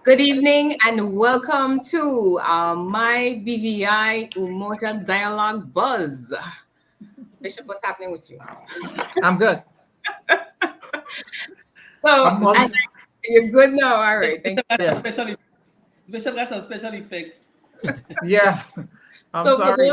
Good evening and welcome to My BVI Umoja Dialogue Buzz. Bishop, what's happening with you? I'm good. You're good now. All right. Thank you. Yeah. Bishop got some special effects. Yeah. I'm So sorry.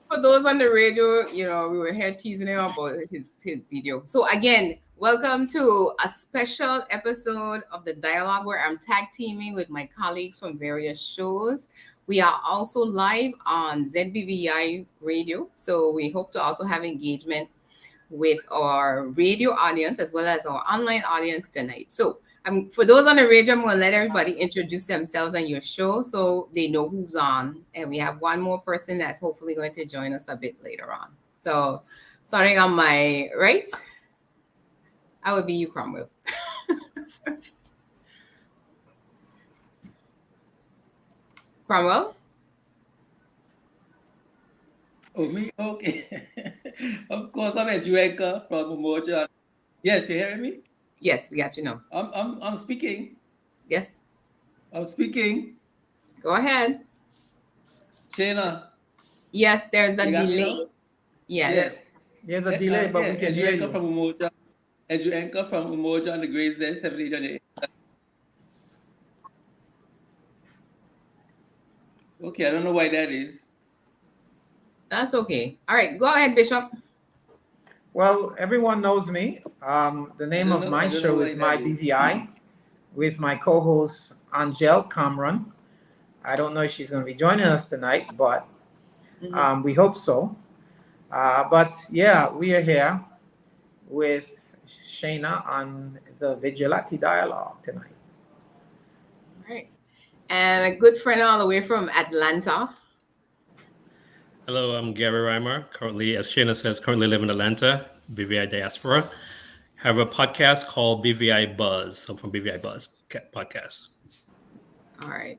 for those on the radio, we were here teasing him about his video. So again, welcome to a special episode of the dialogue where I'm tag teaming with my colleagues from various shows. We are also live on ZBVI radio. So we hope to also have engagement with our radio audience as well as our online audience tonight. So for those on the radio, I'm going to let everybody introduce themselves on your show so they know who's on. And we have one more person that's hopefully going to join us a bit later on. So starting on my right, I would be you, Cromwell. Cromwell? Oh, me? Okay. Of course, I'm a Juenka from Umoja. Yes, you hearing me? Yes, we got you now. I'm speaking. Yes. I'm speaking. Go ahead. Shayna. Yes, there's a delay. Yes. There's a delay, but we can hear you. From Umoja. And Juenka from Umoja on the grades there, 78. Okay, I don't know why that is. That's okay. All right, go ahead, Bishop. Well, everyone knows me. The name of my show is My BVI with my co-host Angel Cameron. I don't know if she's going to be joining us tonight, but we hope so. But yeah, we are here with Shayna on the Vigilante Dialogue tonight. All right. And a good friend all the way from Atlanta. Hello, I'm Gary Reimer. Currently, as Shayna says, currently live in Atlanta, BVI Diaspora. Have a podcast called BVI Buzz. I'm from BVI Buzz podcast. All right,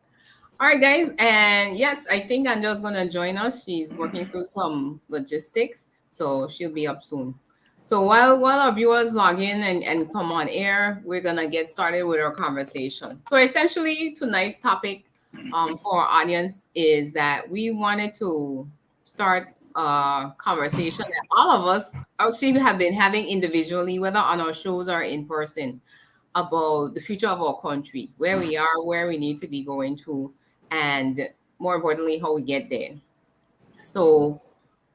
guys. And yes, I think Angel's going to join us. She's working through some logistics, so she'll be up soon. So while our viewers log in and come on air, we're going to get started with our conversation. So essentially, tonight's topic for our audience is that we wanted to start a conversation that all of us actually have been having individually, whether on our shows or in person, about the future of our country, where we are, where we need to be going to, and more importantly, how we get there. So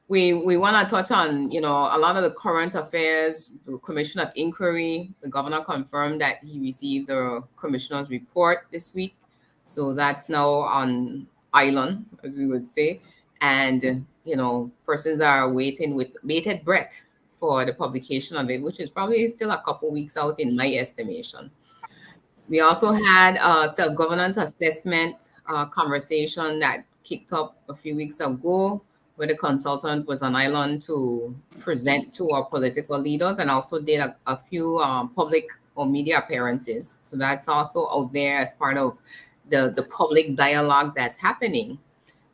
we want to touch on, a lot of the current affairs, the Commission of Inquiry. The governor confirmed that he received the commissioner's report this week. So that's now on island, as we would say. And, persons are waiting with bated breath for the publication of it, which is probably still a couple weeks out in my estimation. We also had a self-governance assessment conversation that kicked up a few weeks ago, where the consultant was on island to present to our political leaders and also did a few public or media appearances. So that's also out there as part of the public dialogue that's happening.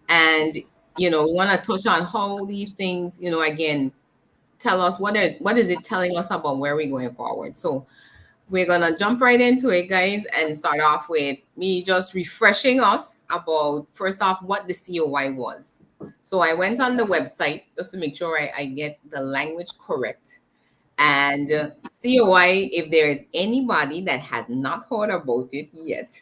And, we want to touch on how these things, again, tell us what is it telling us about where we're going forward. So we're going to jump right into it, guys, and start off with me just refreshing us about, first off, what the COI was. So I went on the website just to make sure I get the language correct. And COI, if there is anybody that has not heard about it yet,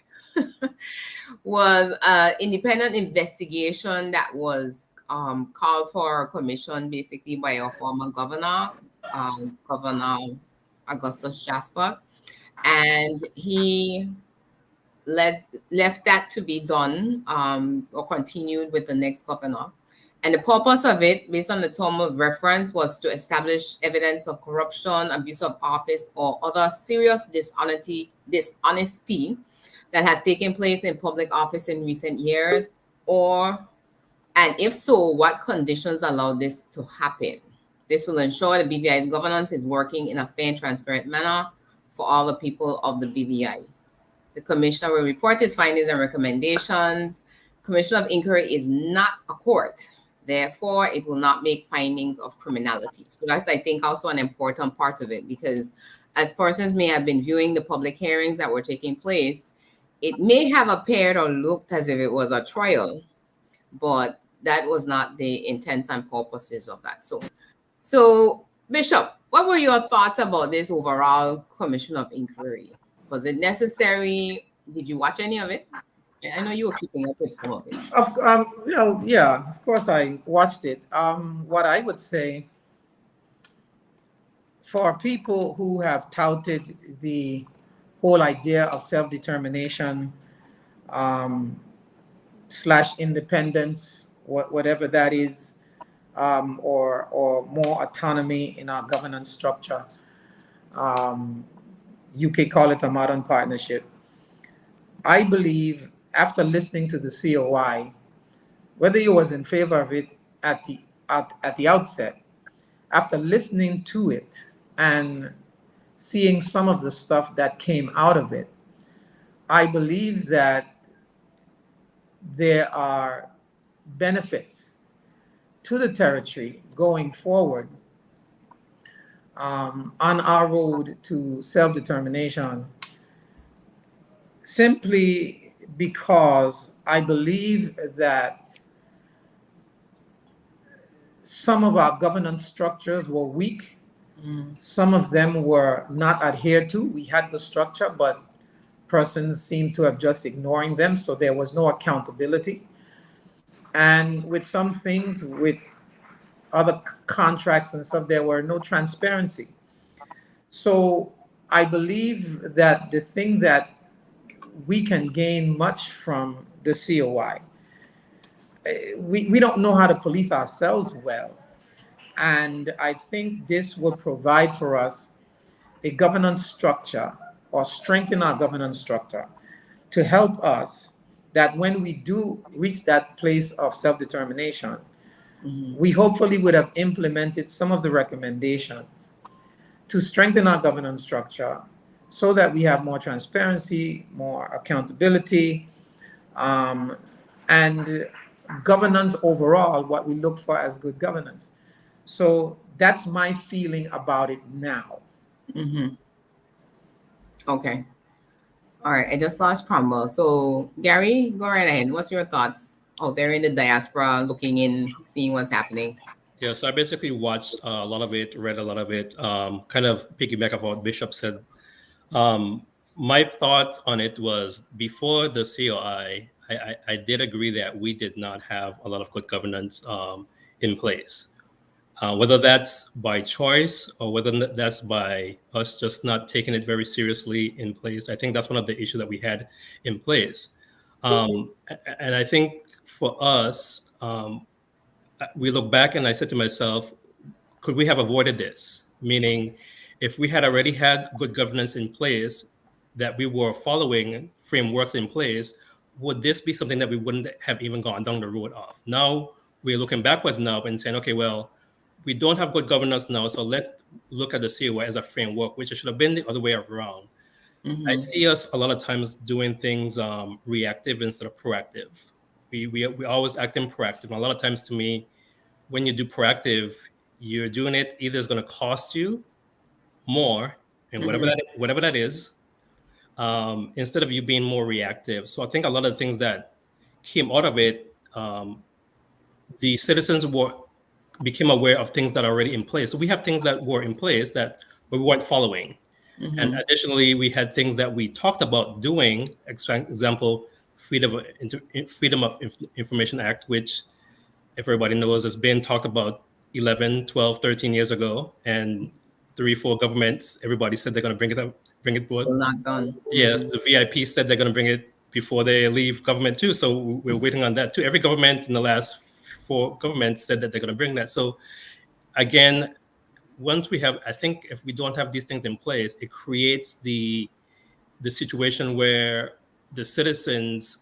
was an independent investigation that was called for a commission basically by our former governor, Governor Augustus Jasper. And he left that to be done or continued with the next governor. And the purpose of it, based on the term of reference, was to establish evidence of corruption, abuse of office, or other serious dishonesty that has taken place in public office in recent years, and if so, what conditions allow this to happen. This will ensure the BVI's governance is working in a fair and transparent manner for all the people of the BVI. The commissioner will report his findings and recommendations. Commission of Inquiry is not a court. Therefore, it will not make findings of criminality. So that's, I think, also an important part of it, because as persons may have been viewing the public hearings that were taking place, it may have appeared or looked as if it was a trial, but that was not the intents and purposes of that. So Bishop, what were your thoughts about this overall commission of inquiry? Was it necessary? Did you watch any of it? I know you were keeping up with some of it. Yeah, of course I watched it. What I would say for people who have touted the whole idea of self-determination um, slash independence, whatever that is, or more autonomy in our governance structure. UK call it a modern partnership. I believe after listening to the COI, whether you was in favor of it at the outset, after listening to it and seeing some of the stuff that came out of it, I believe that there are benefits to the territory going forward on our road to self-determination, simply because I believe that some of our governance structures were weak. Some of them were not adhered to. We had the structure, but persons seemed to have just ignoring them, so there was no accountability. And with some things, with other contracts and stuff, there were no transparency. So I believe that the thing that we can gain much from the COI, we don't know how to police ourselves well. And I think this will provide for us a governance structure or strengthen our governance structure to help us that when we do reach that place of self-determination, we hopefully would have implemented some of the recommendations to strengthen our governance structure so that we have more transparency, more accountability, and governance overall, what we look for as good governance. So that's my feeling about it now. Okay. All right. I just lost Cromwell. So Gary, go right ahead. What's your thoughts out there in the diaspora, looking in, seeing what's happening? Yeah, so I basically watched a lot of it, read a lot of it, kind of piggyback of what Bishop said. My thoughts on it was before the COI, I did agree that we did not have a lot of good governance in place. Whether that's by choice or whether that's by us just not taking it very seriously in place, I think that's one of the issues that we had in place. And I think for us, we look back and I said to myself, could we have avoided this? Meaning, if we had already had good governance in place, that we were following frameworks in place, would this be something that we wouldn't have even gone down the road of? Now we're looking backwards now and saying, okay, well, we don't have good governance now, so let's look at the COI as a framework, which should have been the other way around. I see us a lot of times doing things reactive instead of proactive. We always acting proactive. And a lot of times, to me, when you do proactive, you're doing it either it's going to cost you more, and whatever that is, instead of you being more reactive. So I think a lot of the things that came out of it, the citizens became aware of things that are already in place. So we have things that were in place that we weren't following. And additionally, we had things that we talked about doing, example, Freedom of Information Act, which, if everybody knows, has been talked about 11, 12, 13 years ago. And 3-4 governments, everybody said they're going to bring it forward. Still not done. Yes, the VIP said they're going to bring it before they leave government too. So we're waiting on that too. Every government in the last 4 governments said that they're going to bring that. So again, once we have, I think if we don't have these things in place, it creates the situation where the citizens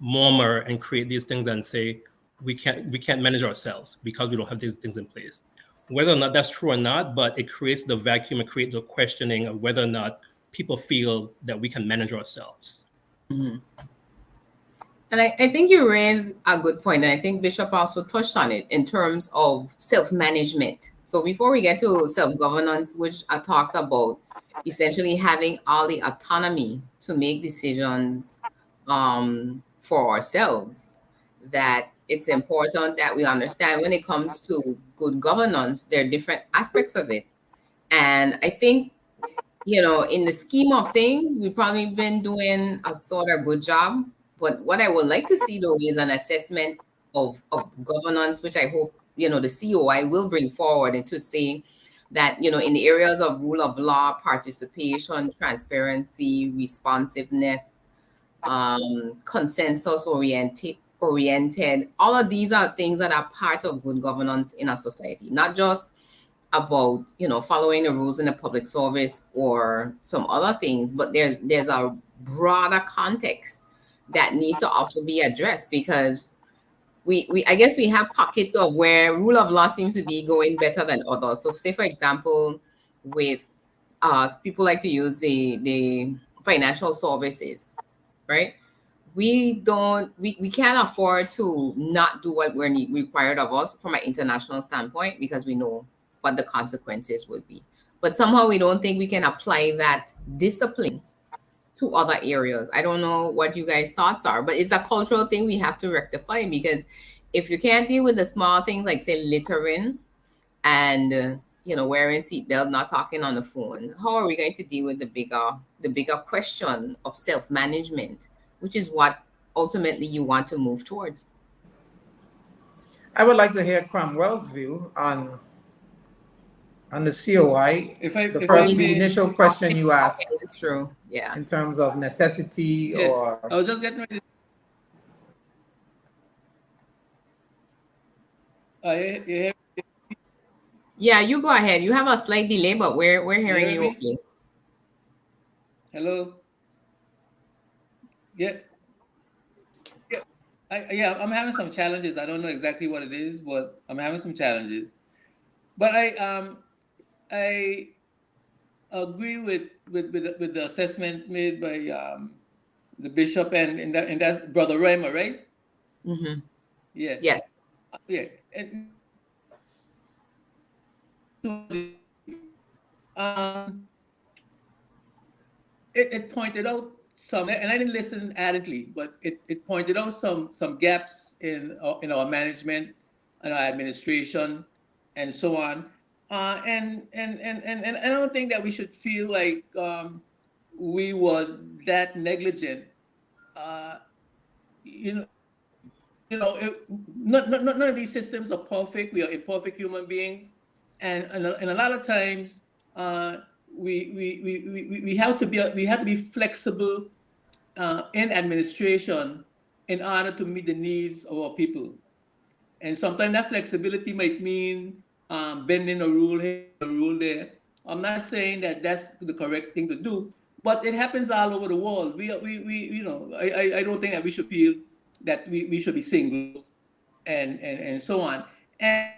murmur and create these things and say we can't manage ourselves because we don't have these things in place. Whether or not that's true or not, but it creates the vacuum and creates the questioning of whether or not people feel that we can manage ourselves. And I think you raised a good point, and I think Bishop also touched on it in terms of self-management. So before we get to self-governance, which talks about essentially having all the autonomy to make decisions for ourselves, that it's important that we understand when it comes to good governance, there are different aspects of it. And I think, in the scheme of things, we've probably been doing a sort of good job. But what I would like to see, though, is an assessment of governance, which I hope, the COI will bring forward into saying that, in the areas of rule of law, participation, transparency, responsiveness, consensus oriented, all of these are things that are part of good governance in a society, not just about following the rules in the public service or some other things, but there's a broader context that needs to also be addressed, because we I guess we have pockets of where rule of law seems to be going better than others. So say, for example, with people like to use the financial services, right? We can't afford to not do what we're required of us from an international standpoint, because we know what the consequences would be. But somehow we don't think we can apply that discipline to other areas. I don't know what you guys' thoughts are, but it's a cultural thing we have to rectify, because if you can't deal with the small things like, say, littering and wearing seatbelt, not talking on the phone, how are we going to deal with the bigger question of self-management, which is what ultimately you want to move towards? I would like to hear Cromwell's view on the COI. If I The may, initial question you asked Okay, that's true. Yeah. in terms of necessity yeah, or I was just getting ready. You hear, Yeah, you go ahead. You have a slight delay, but we're you hearing hear you me? okay. Hello. Yeah. Yeah, I'm having some challenges. I don't know exactly what it is, but I'm having some challenges. But I agree with the assessment made by the bishop and that's Brother Reimer, right? Mm-hmm. Yeah, Yes. yeah. And um, it pointed out some, and I didn't listen ardently, but it pointed out some gaps in our management and our administration and so on. And I don't think that we should feel like we were that negligent. Uh, you know, none of these systems are perfect. We are imperfect human beings, and a lot of times uh, we have to be flexible in administration in order to meet the needs of our people. And sometimes that flexibility might mean bending a rule here, a rule there. I'm not saying that that's the correct thing to do, but it happens all over the world. I don't think that we should feel that we should be single and so on. And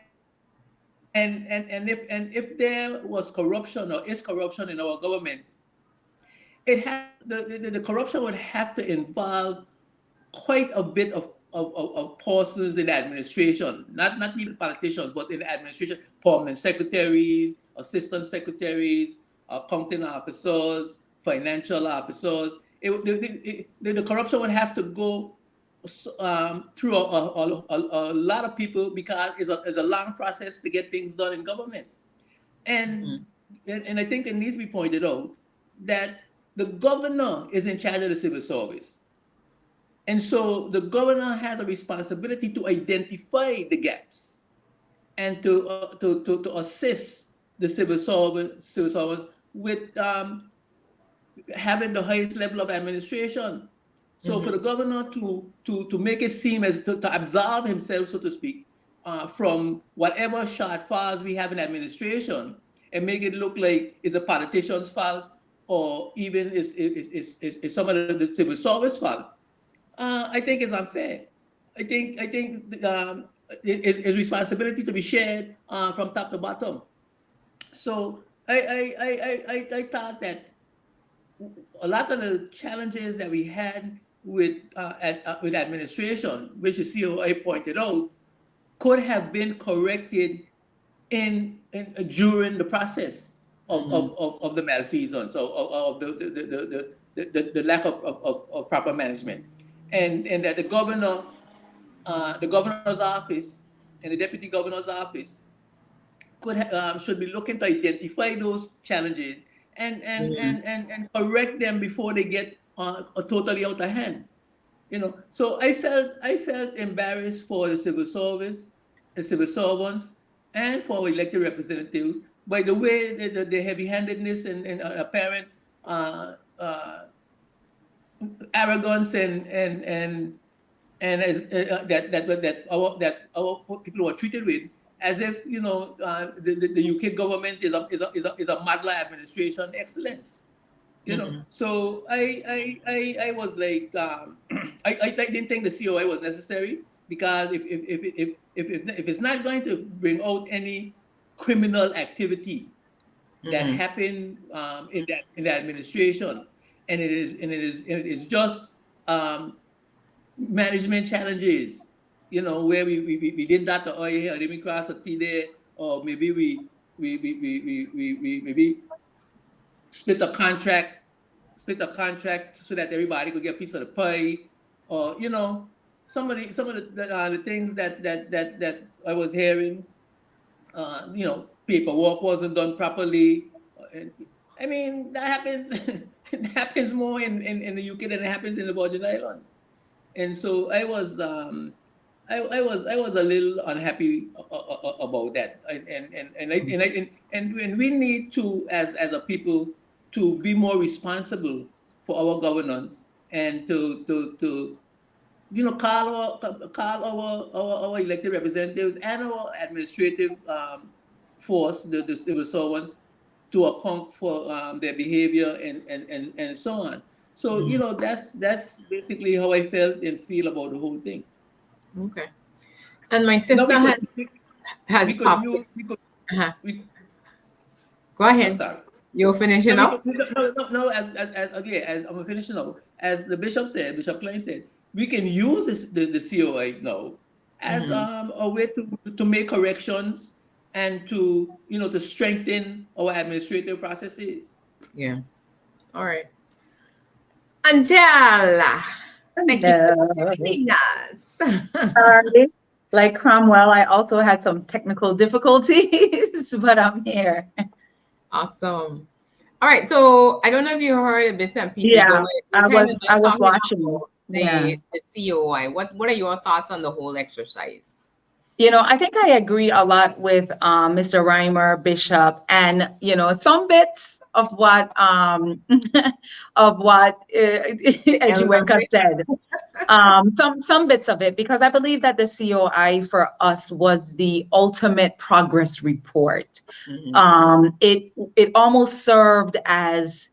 if there was corruption or is corruption in our government, the corruption would have to involve quite a bit of persons in the administration, not even politicians, but in the administration, permanent secretaries, assistant secretaries, accounting officers, financial officers. The corruption would have to go through a lot of people, because it's a long process to get things done in government. Mm-hmm. And I think it needs to be pointed out that the governor is in charge of the civil service. And so the governor has a responsibility to identify the gaps and to assist the civil servants with having the highest level of administration. So for Mm-hmm. the governor to make it seem as to absolve himself, so to speak, from whatever shortfalls we have in administration, and make it look like it's a politician's fault, or even is some of the civil service fault, I think it's unfair. I think it's responsibility to be shared from top to bottom. So I thought that a lot of the challenges that we had with administration, which the COI pointed out, could have been corrected in during the process of the malfeasance, of the lack of proper management, and that the governor's office and the deputy governor's office should be looking to identify those challenges and correct them before they get totally out of hand. So I felt embarrassed for the civil service, the civil servants, and for our elected representatives by the way the heavy-handedness and apparent uh, arrogance and as that our people were treated with, as if the UK government is a Madla administration excellence. So I was like, I didn't think the COI was necessary, because if it's not going to bring out any criminal activity that happened in the administration, and it is just management challenges, where we did that to oil here, or didn't cross a T there, or maybe we maybe split a contract so that everybody could get a piece of the pie, or some of the things that I was hearing. Paperwork wasn't done properly. And, I mean, that happens. It happens more in the UK than it happens in the Virgin Islands. And so I was a little unhappy about that, and we need to, as a people, to be more responsible for our governance, and to call our elected representatives and our administrative force, the civil servants, to account for their behavior and so on. So that's basically how I felt and feel about the whole thing. Okay. And my Now sister we has could we could popped. use we could Uh-huh. we Go I'm ahead. sorry. You're No, finishing up? no. As again, as I'm finishing up, as the bishop said, Bishop Klein said, we can use the COI now as a way to make corrections, and to strengthen our administrative processes. Yeah. All right. Angela, thank you for joining us. Sorry. Like Cromwell, I also had some technical difficulties, but I'm here. Awesome. All right. So I don't know if you heard the bits and pieces, but Yeah, we're kind of just I was talking watching. about Yeah. the COI. What are your thoughts on the whole exercise? I think I agree a lot with Mr. Reimer, Bishop, and some bits of what Edgewenka said. Some bits of it, because I believe that the COI for us was the ultimate progress report. It almost served as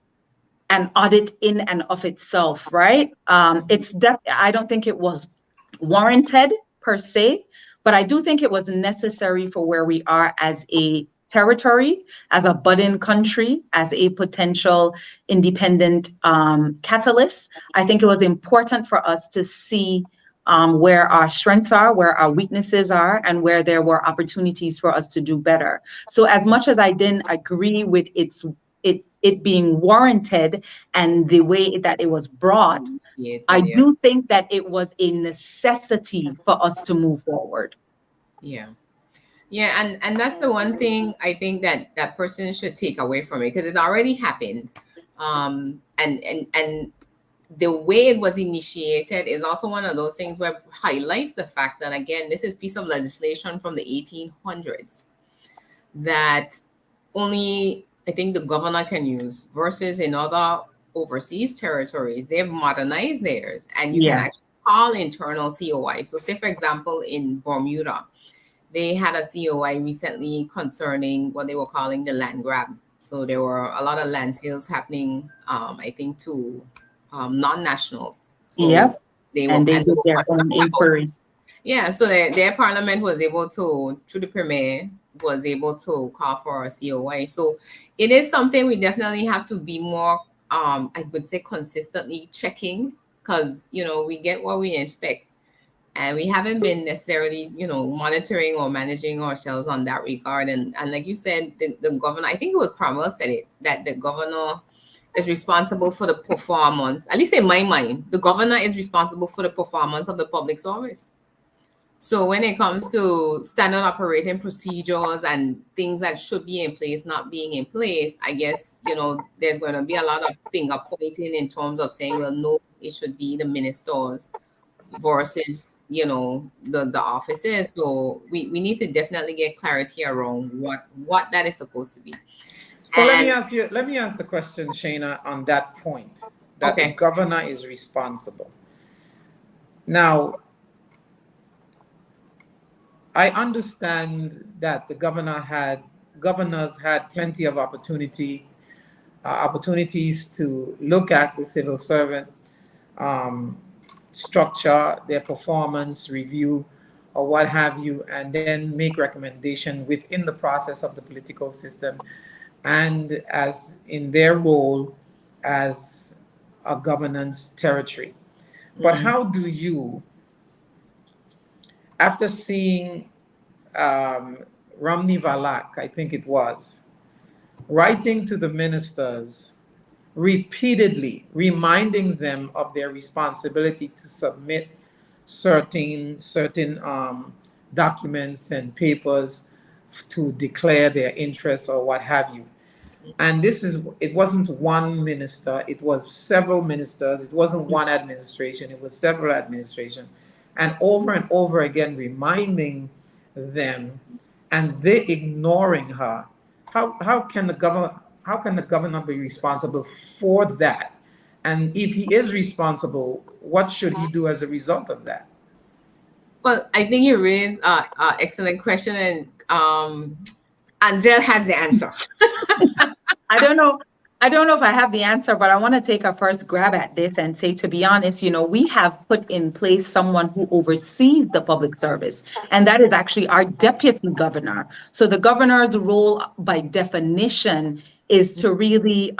an audit in and of itself, right? I don't think it was warranted per se, but I do think it was necessary for where we are as a territory, as a budding country, as a potential independent catalyst. I think it was important for us to see where our strengths are, where our weaknesses are, and where there were opportunities for us to do better. So as much as I didn't agree with it being warranted and the way that it was brought, I do think that it was a necessity for us to move forward. Yeah. Yeah, and that's the one thing I think that person should take away from it, because it already happened. And the way it was initiated is also one of those things where it highlights the fact that, again, this is a piece of legislation from the 1800s that only, I think, the governor can use, versus in other overseas territories, they've modernized theirs, and you can actually call internal COI. So say, for example, in Bermuda, they had a COI recently concerning what they were calling the land grab. So there were a lot of land sales happening, I think, to non-nationals. So they did their own inquiry. Yeah, so their parliament was able to, through the premier, was able to call for a COI. So it is something we definitely have to be more, I would say, consistently checking because, we get what we expect. And we haven't been necessarily, monitoring or managing ourselves on that regard. And like you said, the governor, I think it was Cromwell said it, that the governor is responsible for the performance, at least in my mind, the governor is responsible for the performance of the public service. So when it comes to standard operating procedures and things that should be in place not being in place, I guess, there's going to be a lot of finger pointing in terms of saying, well, no, it should be the ministers versus, the offices. So we need to definitely get clarity around what that is supposed to be. So let me ask the question, Shayna, on that point, that the governor is responsible. Now, I understand that the governors had plenty of opportunities to look at the civil servant structure, their performance review, or what have you, and then make recommendation within the process of the political system, and as in their role as a governance territory. But how do you, after seeing Romney Valak, I think it was, writing to the ministers repeatedly, reminding them of their responsibility to submit certain documents and papers to declare their interests or what have you. And it wasn't one minister, it was several ministers, it wasn't one administration, it was several administrations, and over again reminding them, and they ignoring her. How can the governor be responsible for that? And if he is responsible, what should he do as a result of that? Well, I think you raised an excellent question, and Angel has the answer. I don't know if I have the answer, but I want to take a first grab at this and say, to be honest, we have put in place someone who oversees the public service, and that is actually our deputy governor. So the governor's role by definition is to really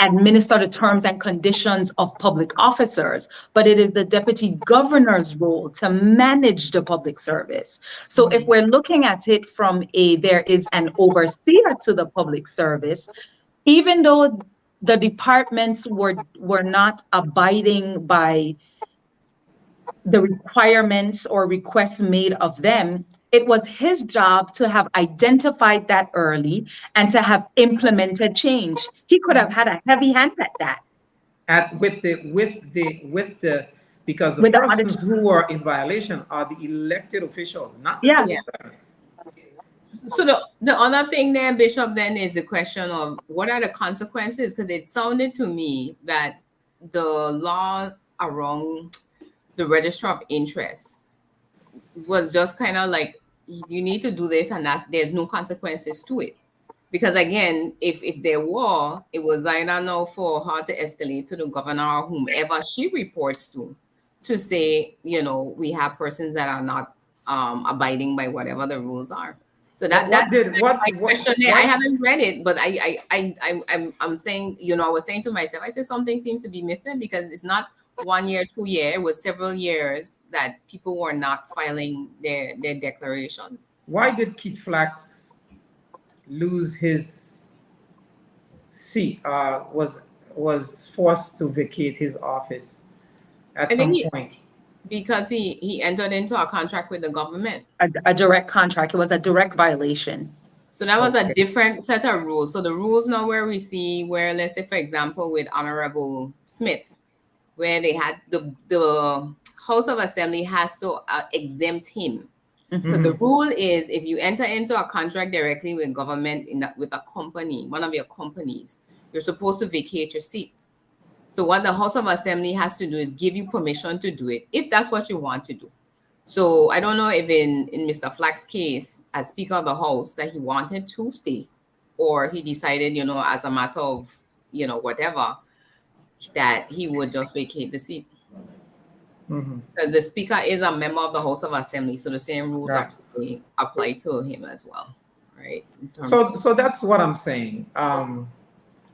administer the terms and conditions of public officers, but it is the deputy governor's role to manage the public service. So if we're looking at it from there is an overseer to the public service, even though the departments were not abiding by the requirements or requests made of them, it was his job to have identified that early and to have implemented change. He could have had a heavy hand at that. Because the persons who are in violation are the elected officials, not the civil servants. So the other thing there, Bishop, then is the question of what are the consequences? Because it sounded to me that the law around the register of interest was just kind of like, you need to do this, and there's no consequences to it. Because again, if there were, it was either now for her to escalate to the governor or whomever she reports to say, we have persons that are not abiding by whatever the rules are. So my question there. I haven't read it, but I'm saying, I was saying to myself, I said something seems to be missing, because it's not 1 year, 2 years, it was several years that people were not filing their declarations. Why did Keith Flax lose his seat? Was forced to vacate his office at some point? Because he entered into a contract with the government. A direct contract. It was a direct violation. So that was a different set of rules. So the rules now where we see where, let's say, for example, with Honorable Smith, where they had the House of Assembly has to exempt him. Because the rule is, if you enter into a contract directly with government with a company, one of your companies, you're supposed to vacate your seat. So what the House of Assembly has to do is give you permission to do it, if that's what you want to do. So I don't know if in Mr. Flax's case, as Speaker of the House, that he wanted to stay, or he decided, as a matter of, whatever, that he would just vacate the seat. Because the Speaker is a member of the House of Assembly, so the same rules apply to him as well, right? So that's what I'm saying.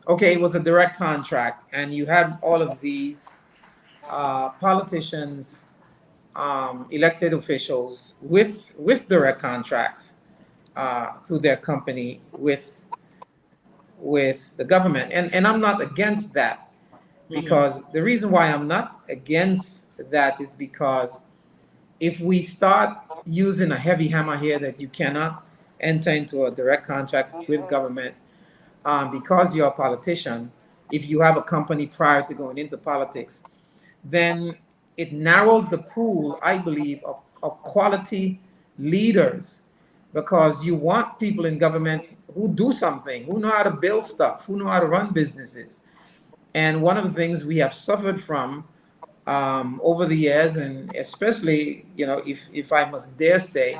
Okay, it was a direct contract, and you had all of these politicians, elected officials with direct contracts through their company with the government. And I'm not against that, because the reason why I'm not against that is because if we start using a heavy hammer here that you cannot enter into a direct contract with government because you're a politician, if you have a company prior to going into politics, then it narrows the pool, I believe, of quality leaders, because you want people in government who do something, who know how to build stuff, who know how to run businesses. And one of the things we have suffered from over the years, and especially, if I must dare say,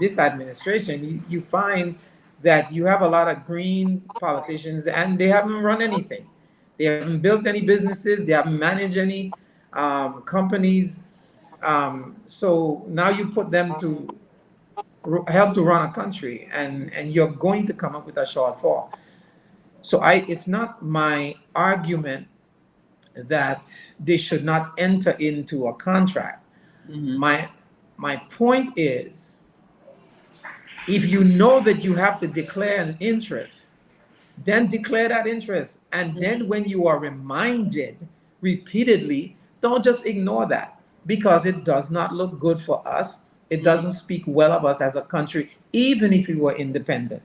this administration, you find that you have a lot of green politicians and they haven't run anything. They haven't built any businesses, they haven't managed any companies. So now you put them to help to run a country, and you're going to come up with a shortfall. So it's not my argument that they should not enter into a contract. My point is, if you know that you have to declare an interest, then declare that interest. And then when you are reminded repeatedly, don't just ignore that, because it does not look good for us. It doesn't speak well of us as a country, even if we were independent.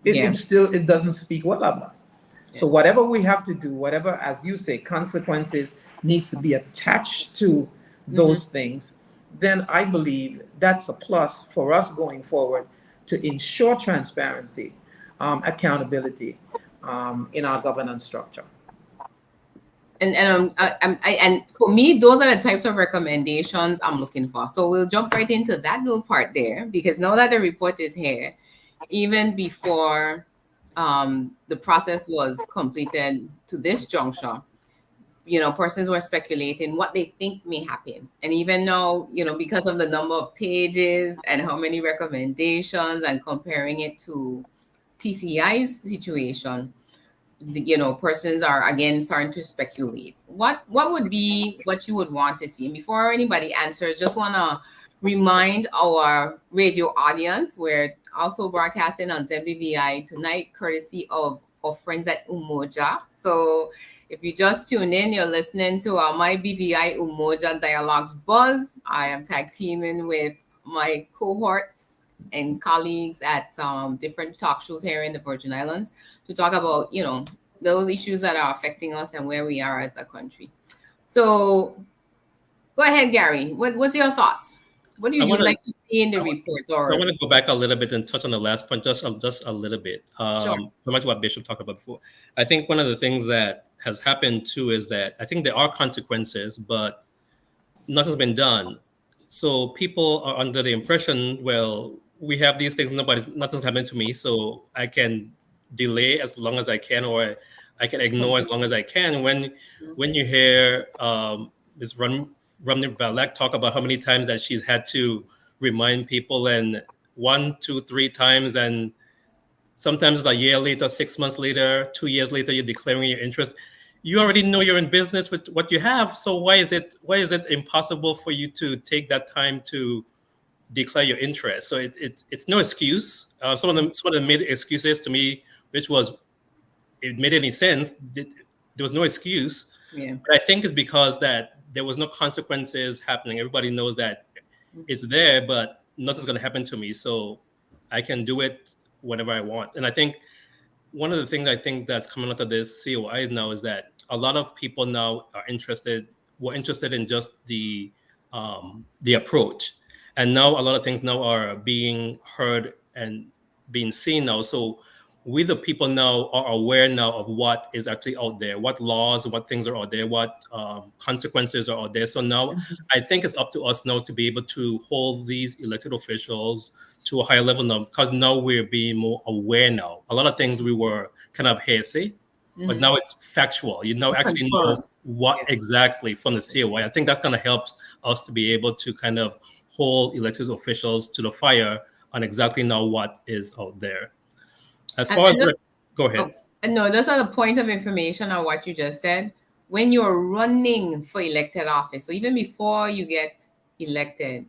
It doesn't speak well of us. So whatever we have to do, whatever, as you say, consequences needs to be attached to those things, then I believe that's a plus for us going forward to ensure transparency, accountability in our governance structure. And for me, those are the types of recommendations I'm looking for. So we'll jump right into that little part there, because now that the report is here, even before the process was completed to this juncture, persons were speculating what they think may happen. And even now, because of the number of pages and how many recommendations, and comparing it to TCI's situation, persons are again starting to speculate. What would be what you would want to see? And before anybody answers, just want to remind our radio audience, we're also broadcasting on ZBVI tonight, courtesy of friends at Umoja. So if you just tune in, you're listening to our My BVI Umoja Dialogues Buzz. I am tag teaming with my cohorts and colleagues at different talk shows here in the Virgin Islands to talk about, those issues that are affecting us and where we are as a country. So go ahead, Gary. What's your thoughts? What do you like to see in the report? I want to go back a little bit and touch on the last point, just a little bit. Sure. So much what Bishop talked about before. I think one of the things that has happened too is that I think there are consequences, but nothing's been done. So people are under the impression, well, we have these things, nothing's happening to me, so I can delay as long as I can, or I can ignore as long as I can. When you hear Ms. Rumney Valak talk about how many times that she's had to remind people, and 1, 2, 3 times, and sometimes a year later, 6 months later, 2 years later, you're declaring your interest. You already know you're in business with what you have. So why is it impossible for you to take that time to declare your interest? So it's no excuse. Some of them made excuses to me, which was, it made any sense. There was no excuse. Yeah. But I think it's because that there was no consequences happening. Everybody knows that it's there, but nothing's going to happen to me. So I can do it whenever I want. And I think one of the things I think that's coming out of this COI now is that a lot of people now were interested in just the approach. And now a lot of things now are being heard and being seen now. So we, the people now, are aware now of what is actually out there, what laws, what things are out there, what consequences are out there. So now I think it's up to us now to be able to hold these elected officials to a higher level now, because now we're being more aware now. A lot of things we were kind of hearsay, but now it's factual. You know, actually know what exactly from the COI. I think that kind of helps us to be able to kind of hold elected officials to the fire on exactly now what is out there. As far as go ahead. No, just on a point of information on what you just said. when you're running for elected office, so even before you get elected,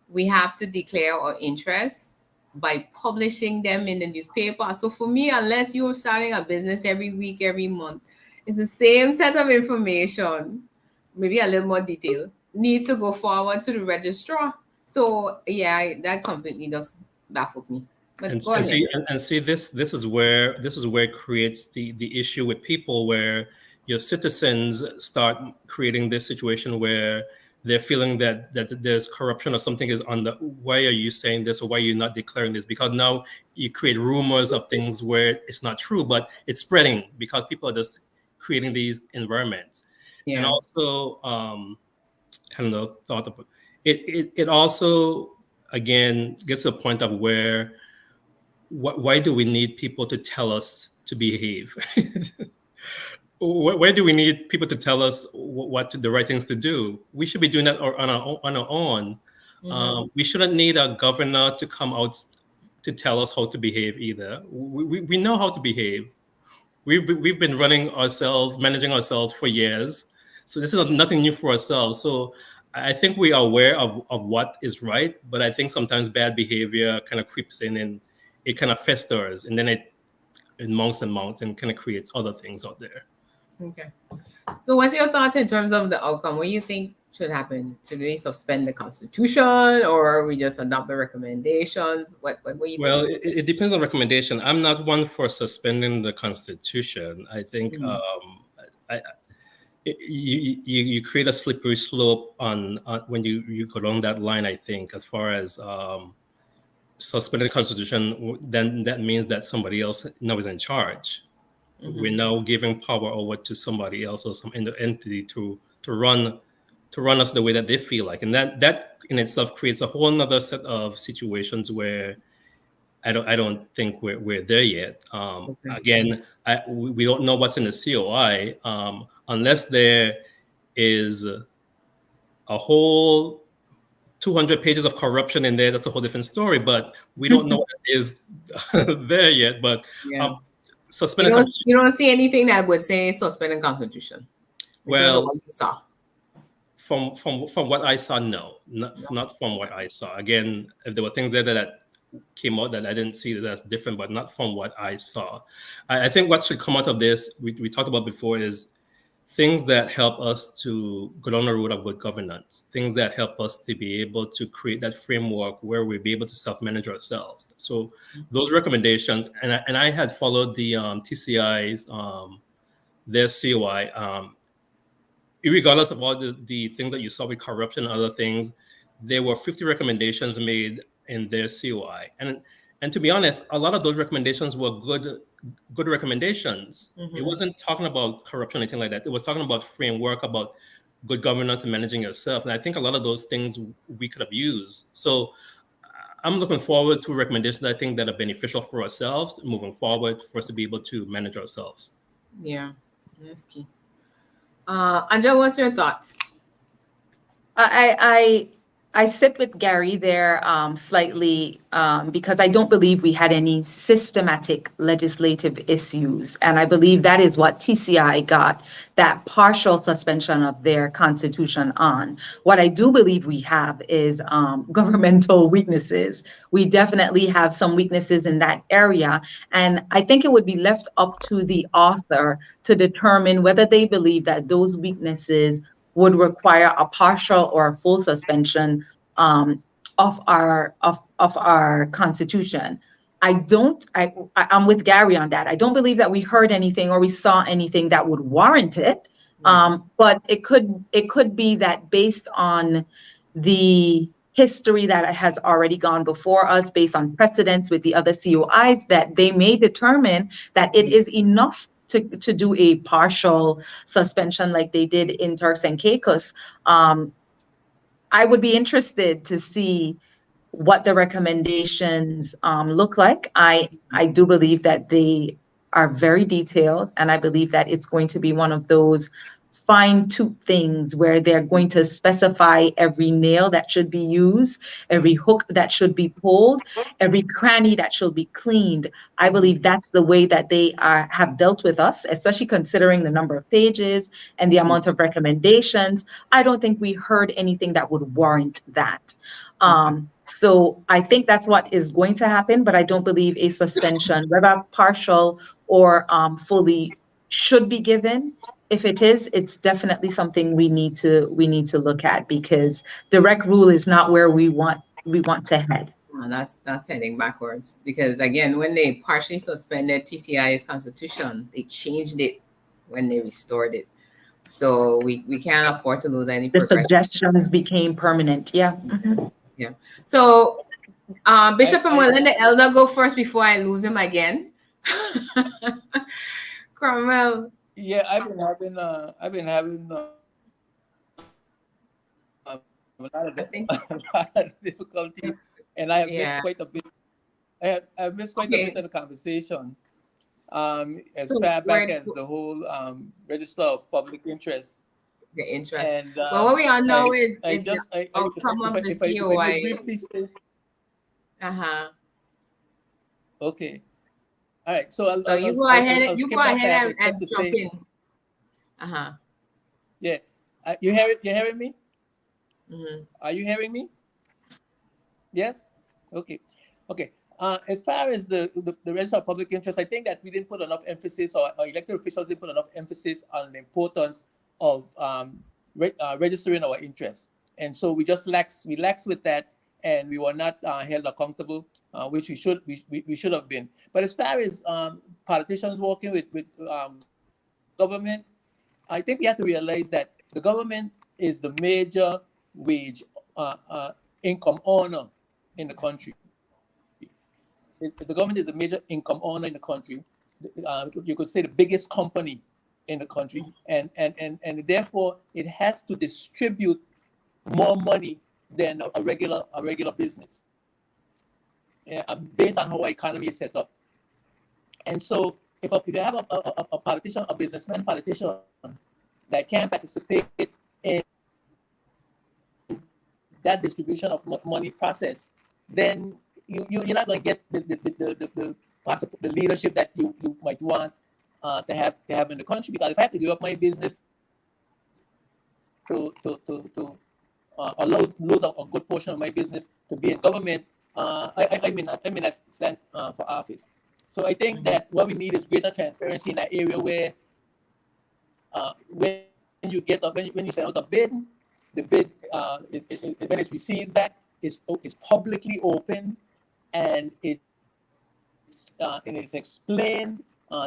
we have to declare our interests by publishing them in the newspaper. So for me, unless you're starting a business every week, every month, it's the same set of information, maybe a little more detail, needs to go forward to the registrar. So yeah, that completely just baffled me. But And, go and ahead. see and see this is where it creates the issue with people, where your citizens start creating this situation where they're feeling that there's corruption or something is on the, why are you saying this, or why are you not declaring this? Because now you create rumors of things where it's not true, but it's spreading because people are just creating these environments. And Yeah. also kind of thought of it also again gets to a point of where why do we need people to tell us to behave? Why do we need people to tell us the right things to do? We should be doing that on our own. We shouldn't need a governor to come out to tell us how to behave either. We know how to behave. We've been running ourselves, managing ourselves for years. So this is nothing new for ourselves. So I think we are aware of what is right, but I think sometimes bad behavior kind of creeps in and it kind of festers, and then it mounts and mounts and kind of creates other things out there. Okay. So what's your thoughts in terms of the outcome? What do you think should happen? Should we suspend the Constitution, or we just adopt the recommendations? What do you Well, think? it depends on recommendation. I'm not one for suspending the Constitution. I think you create a slippery slope on when you go along that line. I think as far as suspending the Constitution, then that means that somebody else now is in charge. We're now giving power over to somebody else or some entity to run us the way that they feel like, and that in itself creates a whole other set of situations where I don't think we're there yet. Again, we don't know what's in the COI unless there is a whole 200 pages of corruption in there. That's a whole different story, but we don't know what is there yet. But Yeah. suspending You don't see anything that would say suspending Constitution. Well, what you saw. From what I saw, no, not from what I saw. Again, if there were things there that came out that I didn't see that's different, but not from what I saw. I think what should come out of this, we talked about before, is things that help us to go down the road of good governance, things that help us to be able to create that framework where we'll be able to self-manage ourselves. So those recommendations, and I had followed the TCI's, their COI, regardless of all the things that you saw with corruption and other things, there were 50 recommendations made in their COI. And to be honest, a lot of those recommendations were good recommendations. It wasn't talking about corruption or anything like that. It was talking about framework, about good governance and managing yourself. And I think a lot of those things we could have used. So I'm looking forward to recommendations I think that are beneficial for ourselves moving forward, for us to be able to manage ourselves. Yeah, that's key. Anja, what's your thoughts? I sit with Gary there slightly because I don't believe we had any systematic legislative issues. And I believe that is what TCI got that partial suspension of their constitution on. What I do believe we have is governmental weaknesses. We definitely have some weaknesses in that area. And I think it would be left up to the author to determine whether they believe that those weaknesses would require a partial or a full suspension of our constitution. I'm with Gary on that. I don't believe that we heard anything or we saw anything that would warrant it. But it could be that based on the history that has already gone before us, based on precedents with the other COIs, that they may determine that it is enough to do a partial suspension like they did in Turks and Caicos. I would be interested to see what the recommendations look like. I do believe that they are very detailed, and I believe that it's going to be one of those fine-tooth things where they're going to specify every nail that should be used, every hook that should be pulled, every cranny that should be cleaned. I believe that's the way that they have dealt with us, especially considering the number of pages and the amount of recommendations. I don't think we heard anything that would warrant that. So I think that's what is going to happen, but I don't believe a suspension, whether partial or fully, should be given. If it is, it's definitely something we need to look at, because direct rule is not where we want to head. That's heading backwards, because again, when they partially suspended TCI's constitution, they changed it when they restored it. So we can't afford to lose any The progression. suggestions became permanent. Yeah. Yeah. So Bishop, I'm going to let the elder go first before I lose him again. Cromwell. Yeah, I've been having a lot of difficulty, and I have missed quite a bit. I've missed quite a bit of the conversation. As far back as the whole register of public interest. The interest. And well, what we all know is the outcome of the if I may briefly say. Okay. All right. So you go ahead. You go ahead and jump in. Yeah. You hear it? You hearing me? Mm-hmm. Are you hearing me? Yes. Okay. Okay. As far as the register of public interest, I think that we didn't put enough emphasis, or elected officials didn't put enough emphasis on the importance of registering our interests, and so we laxed with that, and we were not held accountable, which we should have been. But as far as politicians working with government, I think we have to realize that the government is the major wage income earner in the country. The government is the major income earner in the country. You could say the biggest company in the country, and therefore it has to distribute more money than a regular business, based on how our economy is set up. And so if you have a politician, a businessman politician that can participate in that distribution of money process, then you're not going to get the leadership that you might want to have in the country. Because if I have to give up my business to lose a good portion of my business to be in government, I may not stand for office. So I think that what we need is greater transparency in that area, where when you send out a bid, the bid when it's received back is publicly open, and it's explained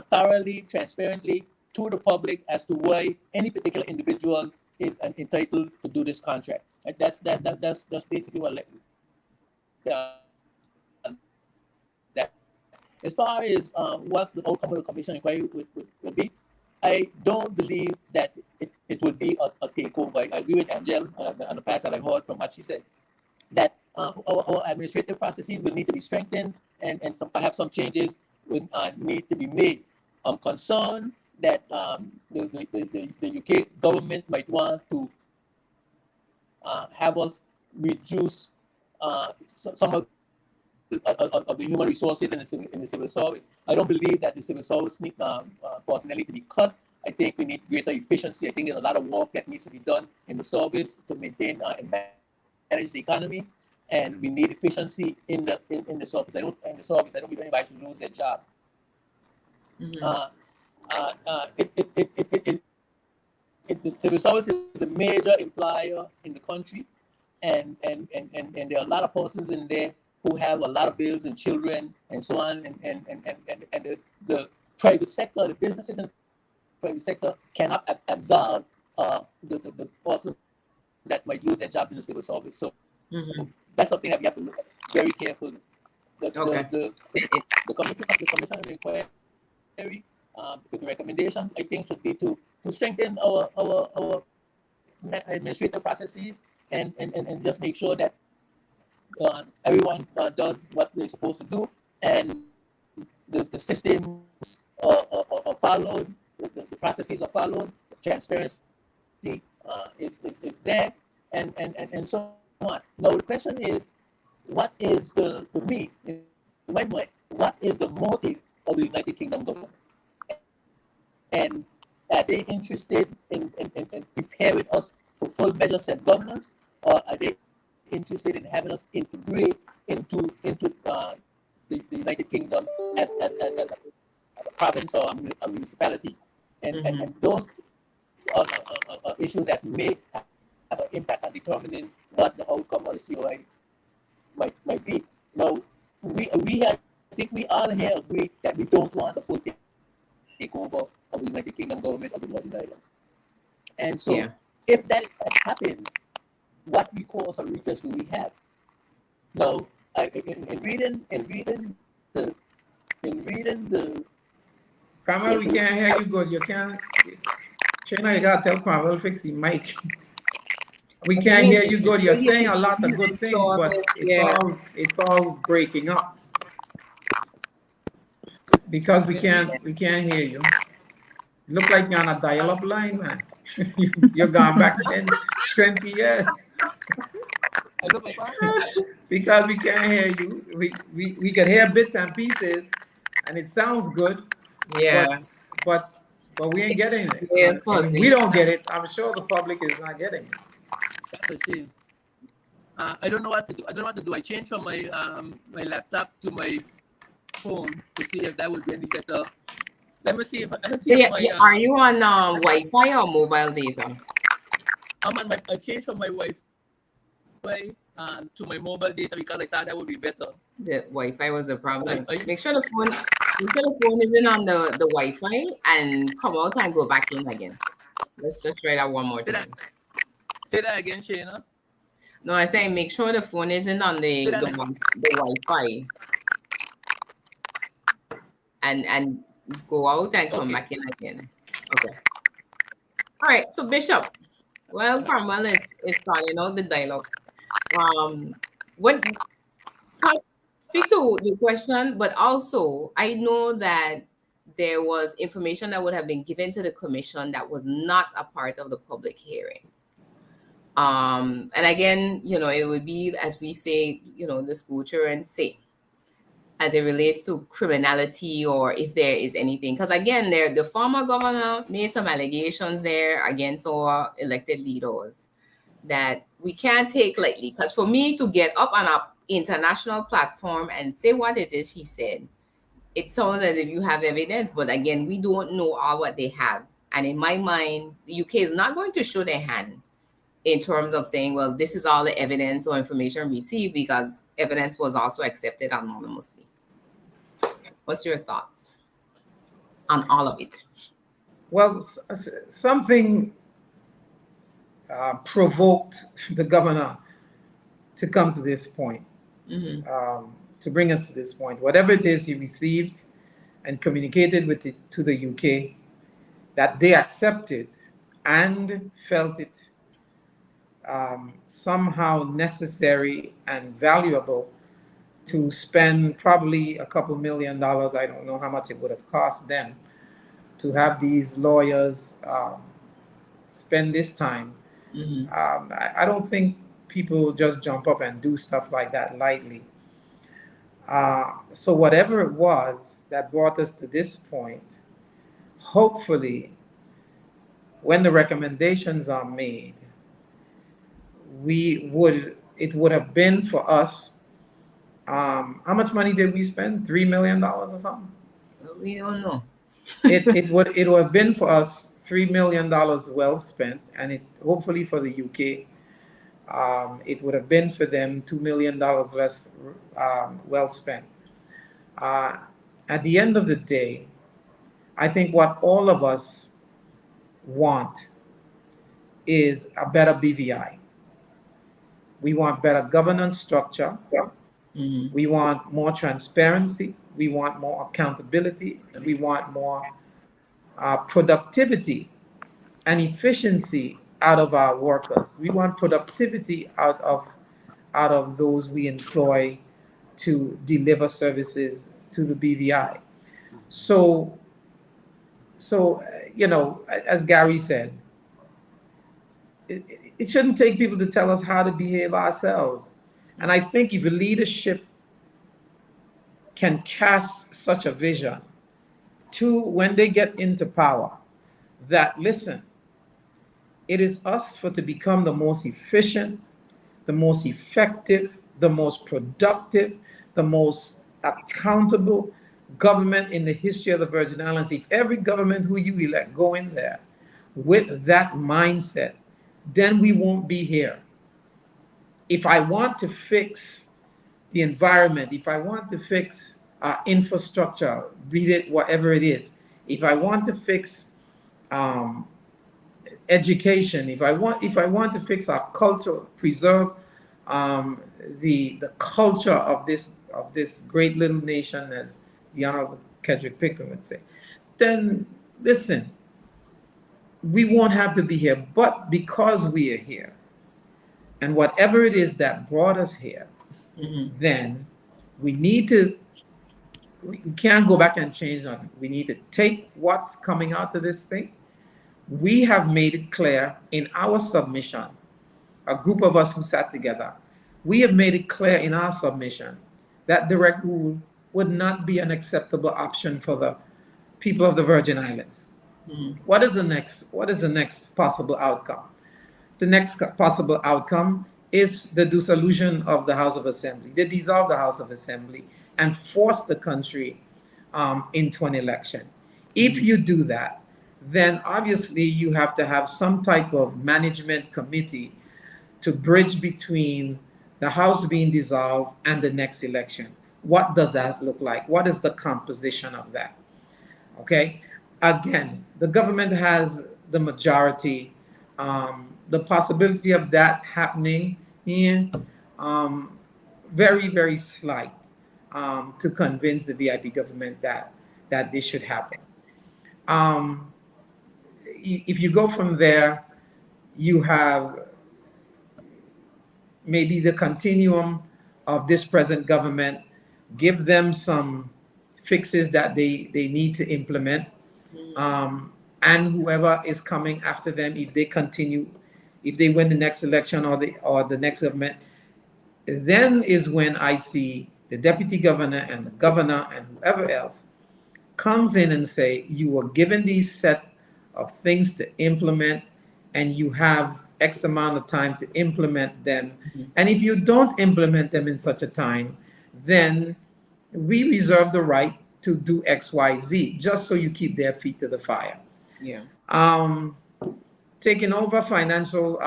thoroughly, transparently to the public as to why any particular individual is entitled to do this contract. That's basically what I that. As far as what the outcome of the commission inquiry would be, I don't believe that it would be a takeover. I agree with Angel on the past that I heard from what she said, that our administrative processes would need to be strengthened, and perhaps some changes would need to be made. I'm concerned that the UK government might want to have us reduce some of the human resources in the civil service. I don't believe that the civil service need personnel need to be cut. I think we need greater efficiency. I think there's a lot of work that needs to be done in the service to maintain and manage the economy, and we need efficiency in the service. I don't believe anybody should lose their job. The civil service is the major employer in the country, and there are a lot of persons in there who have a lot of bills and children and so on, and the private sector, the businesses in the private sector cannot absorb the persons that might lose their jobs in the civil service. So that's something that we have to look at very carefully. The commission of inquiry, the recommendation, I think, should be to strengthen our administrative processes, and just make sure that everyone does what they're supposed to do, and the systems are followed, the processes are followed, transparency is there, and so on. Now the question is, what is for me, in my mind, what is the motive of the United Kingdom government? And are they interested in preparing us for full measure self-governance, or are they interested in having us integrate into the United Kingdom as a province or a municipality? And those are issues that may have an impact on determining what the outcome of the COI might be. Now, I think we all here agree that we don't want a full takeover of the United Kingdom government of the Northern Islands. And so, if that happens, what recourse or redress do we have? Now, in reading the Carmel, we can't hear you good. You can't. China, you gotta tell Carmel fix the mic. We can't hear you good. You're saying a lot of good things, but it's all breaking up because we can't hear you. Look like you're on a dial-up line, man. You're gone back 10, 20 years. Because we can't hear you. We can hear bits and pieces, and it sounds good. Yeah. But we ain't getting it. If we don't get it, I'm sure the public is not getting it. That's a shame. I don't know what to do. I changed from my my laptop to my phone to see if that would be any better. Let me see if are you on Wi-Fi or mobile data? I'm on I changed from my Wi-Fi to my mobile data because I thought that would be better. The Wi-Fi was a problem. Make sure the phone isn't on the Wi-Fi and come out and go back in again. Let's just try that one more time. Say that again, Shayna. No, I say make sure the phone isn't on the Wi-Fi. And go out and come back in again. Okay. All right. So Bishop, well, Carmel is starting out the dialogue. Speak to the question, but also I know that there was information that would have been given to the commission that was not a part of the public hearings. And again, it would be, as we say, the school children say, as it relates to criminality or if there is anything. Because again, the former governor made some allegations there against our elected leaders that we can't take lightly. Because for me to get up on an international platform and say what it is he said, it sounds as if you have evidence, but again, we don't know all what they have. And in my mind, the UK is not going to show their hand in terms of saying, well, this is all the evidence or information received, because evidence was also accepted anonymously. What's your thoughts on all of it? Well, something provoked the governor to come to this point, to bring us to this point. Whatever it is he received and communicated with it to the UK, that they accepted and felt it somehow necessary and valuable to spend probably a couple $1 million. I don't know how much it would have cost them to have these lawyers spend this time. I don't think people just jump up and do stuff like that lightly. So whatever it was that brought us to this point, hopefully, when the recommendations are made, it would have been for us. How much money did we spend? $3 million or something? We don't know. it would have been for us $3 million well spent, and it hopefully for the UK, it would have been for them $2 million less well spent. At the end of the day, I think what all of us want is a better BVI. We want better governance structure. We want more transparency. We want more accountability. We want more productivity and efficiency out of our workers. We want productivity out of those we employ to deliver services to the BVI. So as Gary said, it shouldn't take people to tell us how to behave ourselves. And I think if leadership can cast such a vision to when they get into power, that listen, it is us for to become the most efficient, the most effective, the most productive, the most accountable government in the history of the Virgin Islands. If every government who you elect go in there with that mindset, then we won't be here. If I want to fix the environment, if I want to fix infrastructure, be it whatever it is, if I want to fix um, education, if I want to fix our culture, preserve the culture of this great little nation, as the Honorable Kedrick Pickering would say, then listen, we won't have to be here. But because we are here, and whatever it is that brought us here, then we need to. We can't go back and change on it. We need to take what's coming out of this thing. We have made it clear in our submission, a group of us who sat together, we have made it clear in our submission that direct rule would not be an acceptable option for the people of the Virgin Islands. What is the next possible outcome? The next possible outcome is the dissolution of the House of Assembly. They dissolve the House of Assembly and force the country into an election. If you do that, then obviously you have to have some type of management committee to bridge between the House being dissolved and the next election. What does that look like? What is the composition of that? Okay. Again, the government has the majority. The possibility of that happening very, very slight to convince the VIP government that this should happen. If you go from there, you have maybe the continuum of this present government, give them some fixes that they need to implement. And whoever is coming after them, if they continue, if they win the next election or the next government, then is when I see the deputy governor and the governor and whoever else comes in and say, you were given these set of things to implement and you have X amount of time to implement them. And if you don't implement them in such a time, then we reserve the right to do X, Y, Z, just so you keep their feet to the fire. Yeah. Taking over financial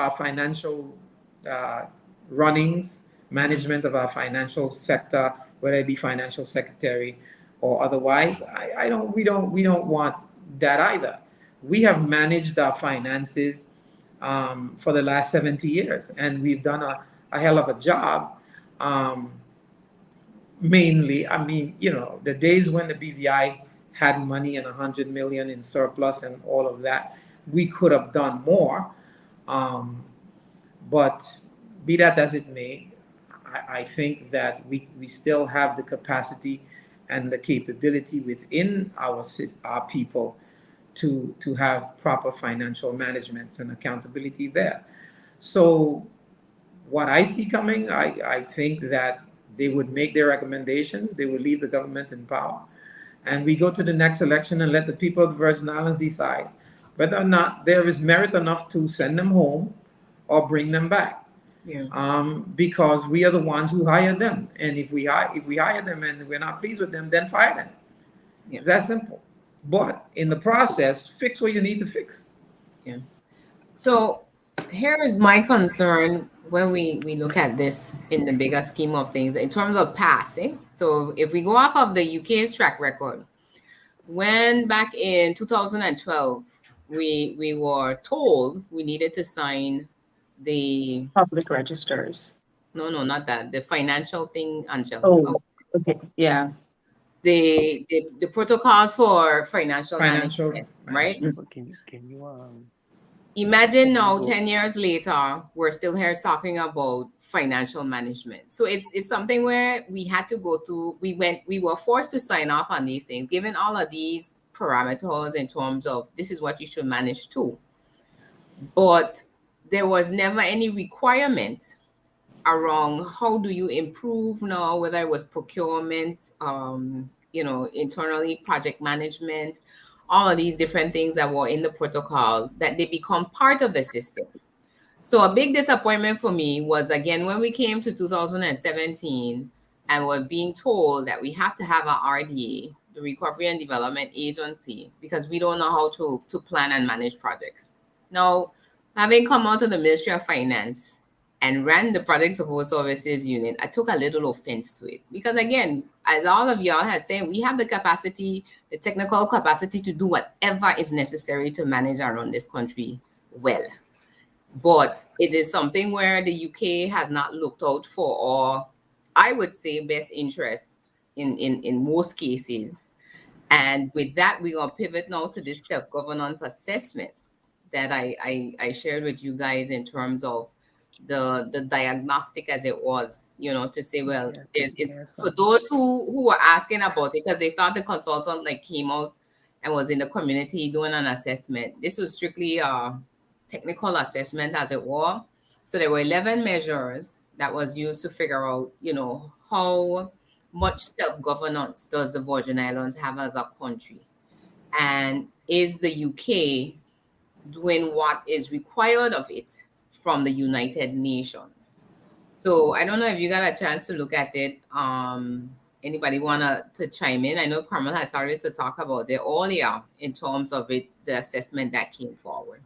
runnings, management of our financial sector, whether it be financial secretary or otherwise, we don't want that either. We have managed our finances for the last 70 years, and we've done a hell of a job. Mainly, I mean, the days when the BVI had money and 100 million in surplus and all of that, we could have done more. But be that as it may, I think that we still have the capacity and the capability within our people to have proper financial management and accountability there. So what I see coming, I think that they would make their recommendations, they would leave the government in power, and we go to the next election and let the people of the Virgin Islands decide whether or not there is merit enough to send them home or bring them back. Yeah. Because we are the ones who hired them, and if we hire them and we're not pleased with them, then fire them. Yeah. It's that simple. But in the process, fix what you need to fix. Yeah. So here is my concern when we look at this in the bigger scheme of things in terms of passing. So if we go off of the UK's track record, when back in 2012 we were told we needed to sign the Public registers. no, not that, the financial thing, Angel. Oh, okay, yeah. The protocols for financial Financial management, right? management. Can you Imagine now, 10 years later, we're still here talking about financial management. So it's something where we had to go through, we were forced to sign off on these things, given all of these parameters in terms of this is what you should manage too. But there was never any requirement around how do you improve now, whether it was procurement, internally project management, all of these different things that were in the protocol, that they become part of the system. So a big disappointment for me was, again, when we came to 2017 and were being told that we have to have a RDA, the Recovery and Development Agency, because we don't know how to plan and manage projects. Now, having come out of the Ministry of Finance and ran the Project Support Services Unit, I took a little offense to it. Because again, as all of y'all have said, we have the capacity, the technical capacity to do whatever is necessary to manage and run this country well. But it is something where the UK has not looked out for, or I would say best interests in most cases. And with that, we're going to pivot now to this self-governance assessment that I shared with you guys in terms of the diagnostic as it was, to say, well, it's for those who were asking about it because they thought the consultant came out and was in the community doing an assessment. This was strictly a technical assessment as it were. So there were 11 measures that was used to figure out, how much self-governance does the Virgin Islands have as a country? And is the UK doing what is required of it from the United Nations? So I don't know if you got a chance to look at it. Anybody want to chime in? I know Carmel has started to talk about it earlier in terms of it, the assessment that came forward.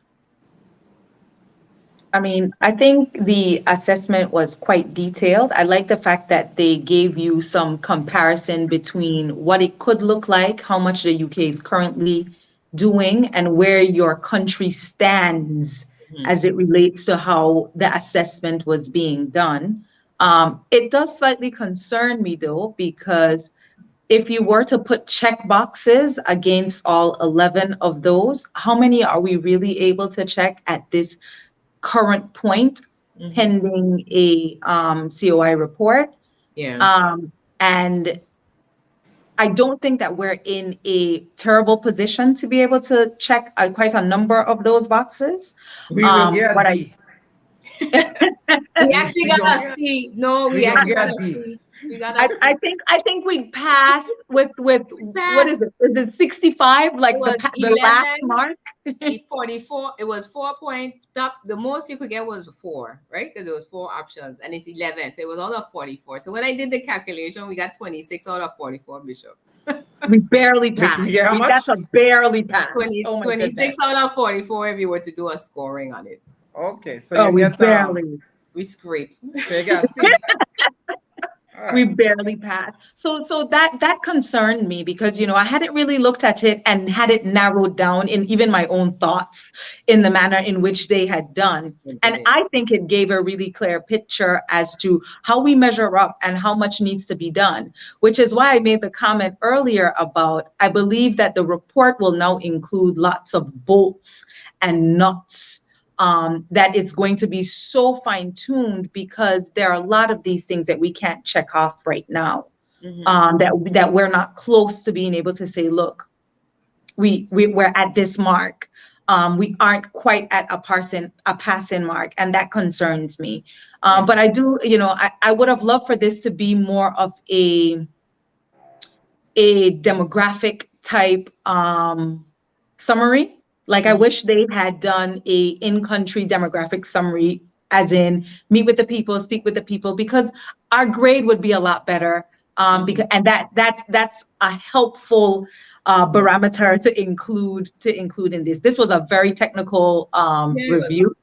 I mean, I think the assessment was quite detailed. I like the fact that they gave you some comparison between what it could look like, how much the UK is currently doing, and where your country stands as it relates to how the assessment was being done. It does slightly concern me, though, because if you were to put check boxes against all 11 of those, how many are we really able to check at this current point, pending a COI report? And I don't think that we're in a terrible position to be able to check quite a number of those boxes. We will get we actually got a C. No, we actually got a C. I think we'd pass with what is it? Is it 65? Like the last mark? 44. It was 4 points. The most you could get was 4, right? Because it was 4 options, and it's 11, so it was out of 44. So when I did the calculation, we got 26 out of 44, Bishop. We barely passed. That's a barely pass. 26 out of 44 if you were to do a scoring on it. Okay, so we barely. We scraped. We barely passed. So that concerned me because, I hadn't really looked at it and had it narrowed down in even my own thoughts in the manner in which they had done. And I think it gave a really clear picture as to how we measure up and how much needs to be done, which is why I made the comment earlier about, I believe that the report will now include lots of bolts and nuts. That it's going to be so fine-tuned because there are a lot of these things that we can't check off right now. That we're not close to being able to say, look, we're at this mark. We aren't quite at a passing mark, and that concerns me. But I do, I would have loved for this to be more of a demographic type summary. Like I wish they had done a in-country demographic summary, as in meet with the people, speak with the people, because our grade would be a lot better. And that's a helpful barometer to include in this. This was a very technical review.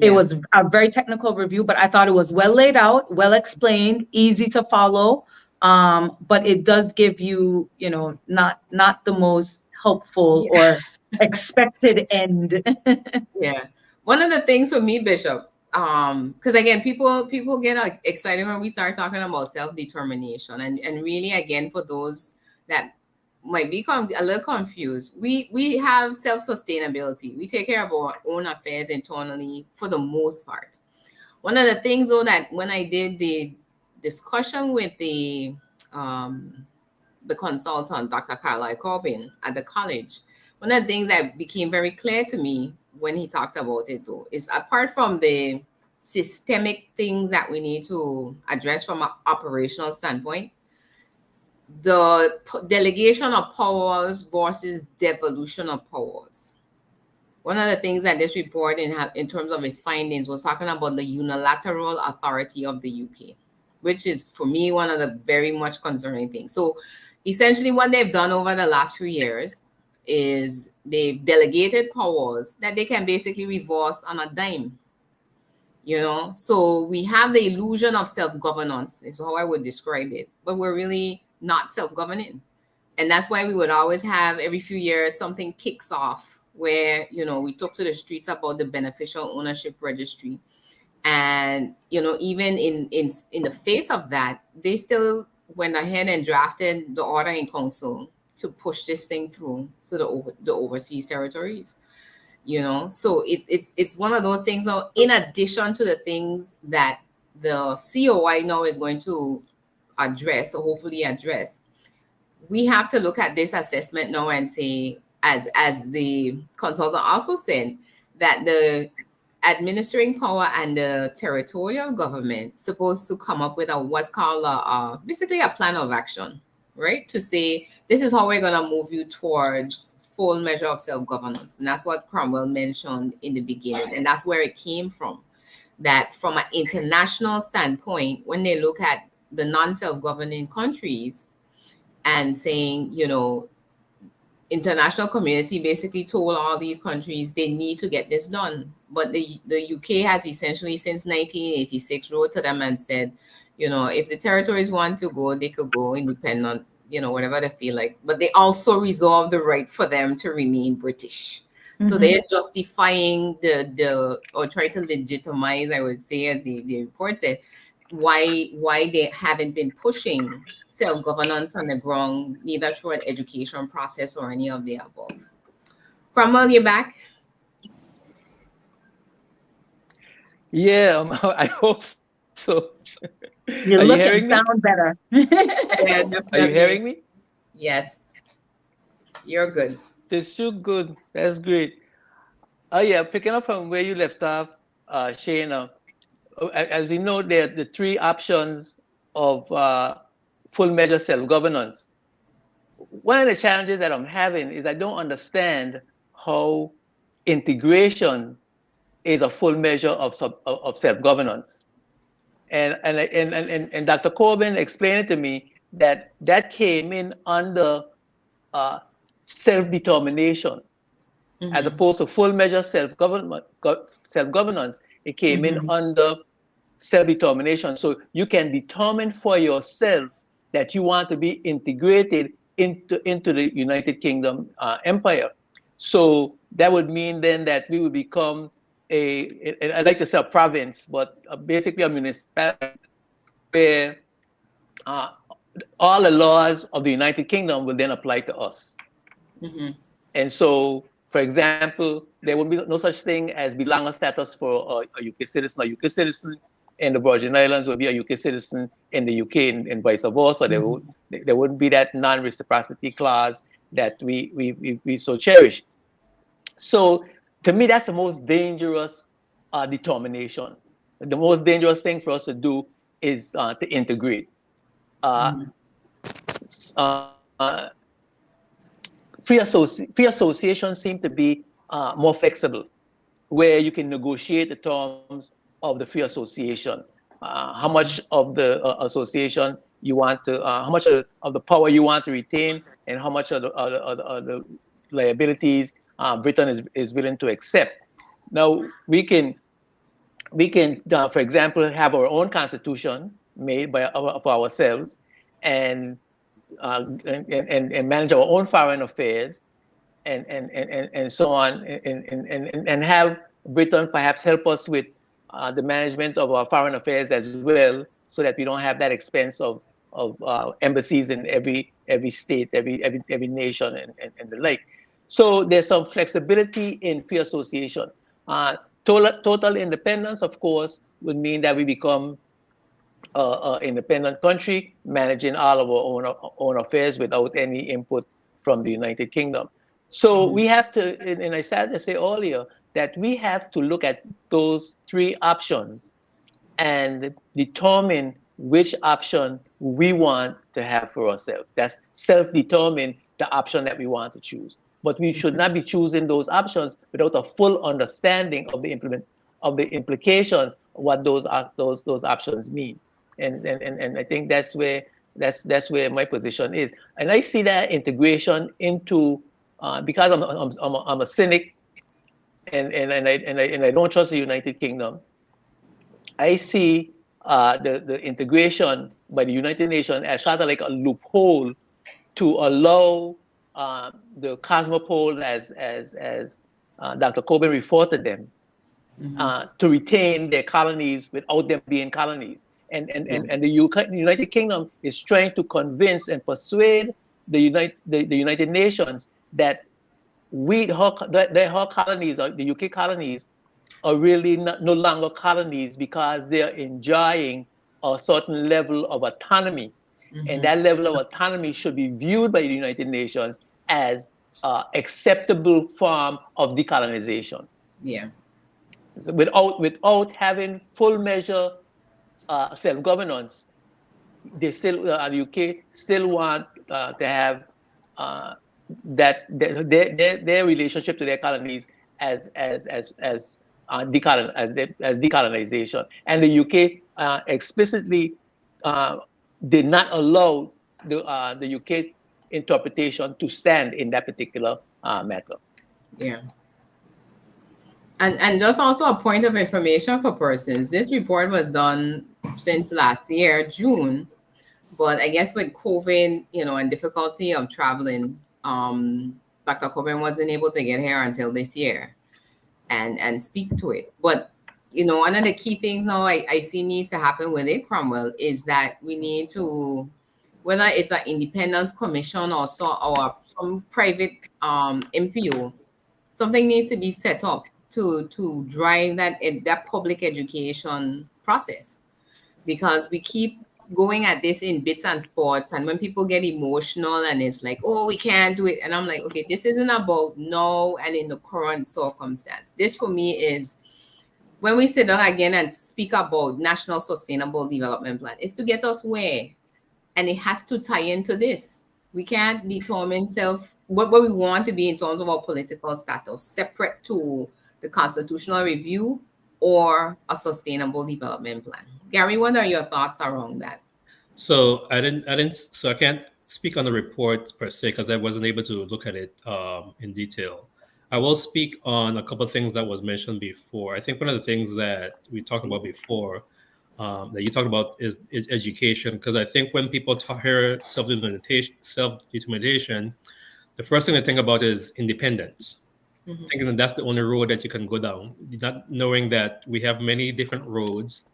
It was a very technical review, but I thought it was well laid out, well explained, easy to follow. But it does give you, not the most helpful or expected end. One of the things for me, Bishop, because again, people get excited when we start talking about self-determination, and really, again, for those that might be a little confused, we have self-sustainability. We take care of our own affairs internally for the most part. One of the things, though, that when I did the discussion with the consultant, Dr. Carlisle Corbin, at the college, one of the things that became very clear to me when he talked about it though is, apart from the systemic things that we need to address from an operational standpoint, the delegation of powers versus devolution of powers. One of the things that this report, in terms of its findings, was talking about the unilateral authority of the UK, which is, for me, one of the very much concerning things. So essentially what they've done over the last few years is they've delegated powers that they can basically reverse on a dime. So we have the illusion of self-governance, is how I would describe it, but we're really not self-governing. And that's why we would always have, every few years, something kicks off where, we took to the streets about the beneficial ownership registry. And, even in the face of that, they still went ahead and drafted the order in council to push this thing through to the overseas territories. So it's one of those things. So in addition to the things that the COI now is going to address, or hopefully address, we have to look at this assessment now and say, as the consultant also said, that the administering power and the territorial government supposed to come up with what's called basically a plan of action, right? To say, this is how we're going to move you towards full measure of self-governance. And that's what Cromwell mentioned in the beginning. And that's where it came from. That from an international standpoint, when they look at the non-self-governing countries and saying, international community basically told all these countries they need to get this done. But the UK has essentially, since 1986, wrote to them and said, if the territories want to go, they could go independent, whatever they feel like. But they also reserve the right for them to remain British. Mm-hmm. So they're justifying or try to legitimize, I would say, as the report said, why they haven't been pushing self-governance on the ground, neither through an education process or any of the above. Cromwell, you're back? Yeah, I hope so. You're looking sound better. Yeah, definitely. Are you hearing me? Yes. You're good. It's too good. That's great. Oh yeah, picking up from where you left off, Shayna, as we know, there are the three options of full measure self-governance. One of the challenges that I'm having is I don't understand how integration is a full measure of self-governance. And Dr. Corbin explained to me that came in under self-determination, mm-hmm. as opposed to full measure self-governance. It came mm-hmm. in under self-determination. So you can determine for yourself that you want to be integrated into the United Kingdom empire. So that would mean then that we would become I like to say a province, but basically a municipality where all the laws of the United Kingdom will then apply to us. Mm-hmm. And so, for example, there would be no such thing as belanger status for a UK citizen. A UK citizen in the Virgin Islands would be a UK citizen in the UK, and vice versa. Mm-hmm. There wouldn't be that non-reciprocity clause that we so cherish. So, to me, that's the most dangerous determination. The most dangerous thing for us to do is to integrate. Free associations seem to be more flexible, where you can negotiate the terms of the free association. How much of the association you want to, how much of the power you want to retain, and how much of the liabilities Britain is willing to accept. Now we can, for example, have our own constitution made for ourselves, and manage our own foreign affairs, and so on, and have Britain perhaps help us with the management of our foreign affairs as well, so that we don't have that expense of embassies in every state, every nation, and the like. So there's some flexibility in free association. Total independence, of course, would mean that we become an independent country, managing all of our own affairs without any input from the United Kingdom. So we have to, and I started to say earlier, that we have to look at those three options and determine which option we want to have for ourselves. That's self-determine the option that we want to choose. But we should not be choosing those options without a full understanding of the implications of what those options mean. And I think that's where my position is. And I see that integration into because I'm a cynic and I don't trust the United Kingdom. I see the integration by the United Nations as sort of like a loophole to allow the cosmopole, as Dr. Coben referred to them, to retain their colonies without them being colonies. And the United Kingdom is trying to convince and persuade the United Nations that her colonies, or the UK colonies, are really no longer colonies because they are enjoying a certain level of autonomy. And that level of autonomy should be viewed by the United Nations as acceptable form of decolonization. Yeah. So without having full measure self-governance, they still the UK still want to have that their relationship to their colonies as decolonization, and the UK explicitly did not allow the UK interpretation to stand in that particular matter. Yeah. And just also a point of information for persons. This report was done since last year, June, but I guess with COVID, and difficulty of traveling, Dr. Coben wasn't able to get here until this year and speak to it. But one of the key things now I see needs to happen with it, Cromwell, is that we need to, whether it's an independence commission or some private MPO, something needs to be set up to drive that public education process, because we keep going at this in bits and spots, and when people get emotional and it's like, oh, we can't do it, and I'm like, okay, this isn't about now and in the current circumstance. This for me is when we sit down again and speak about National Sustainable Development Plan, is to get us where, and it has to tie into this. We can't determine what we want to be in terms of our political status separate to the constitutional review or a sustainable development plan. Gary, what are your thoughts around that? So I can't speak on the report per se because I wasn't able to look at it in detail. I will speak on a couple of things that was mentioned before. I think one of the things that we talked about before, that you talked about is education, because I think when people hear self-determination, the first thing they think about is independence. Thinking that that's the only road that you can go down, not knowing that we have many different roads,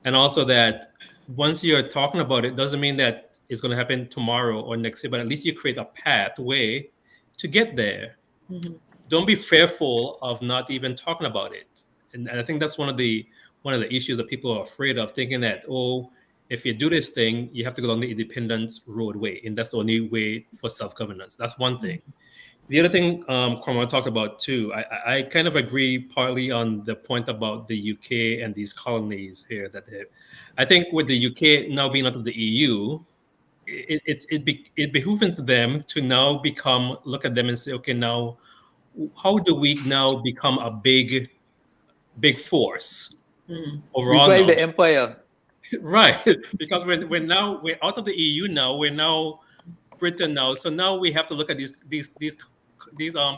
and also that once you're talking about it, doesn't mean that it's going to happen tomorrow or next year, but at least you create a pathway to get there. Don't be fearful of not even talking about it, and I think that's one of the issues that people are afraid of, thinking that, oh, if you do this thing, you have to go down the independence roadway, and that's the only way for self-governance. That's one thing. The other thing Cormac talked about too, I kind of agree partly on the point about the UK and these colonies here I think with the UK now being out of the EU, it behooves them to now look at them and say, okay, now how do we now become a big force overall? Revive the empire. Right, because we're out of the EU now, we're now Britain now, so now we have to look at these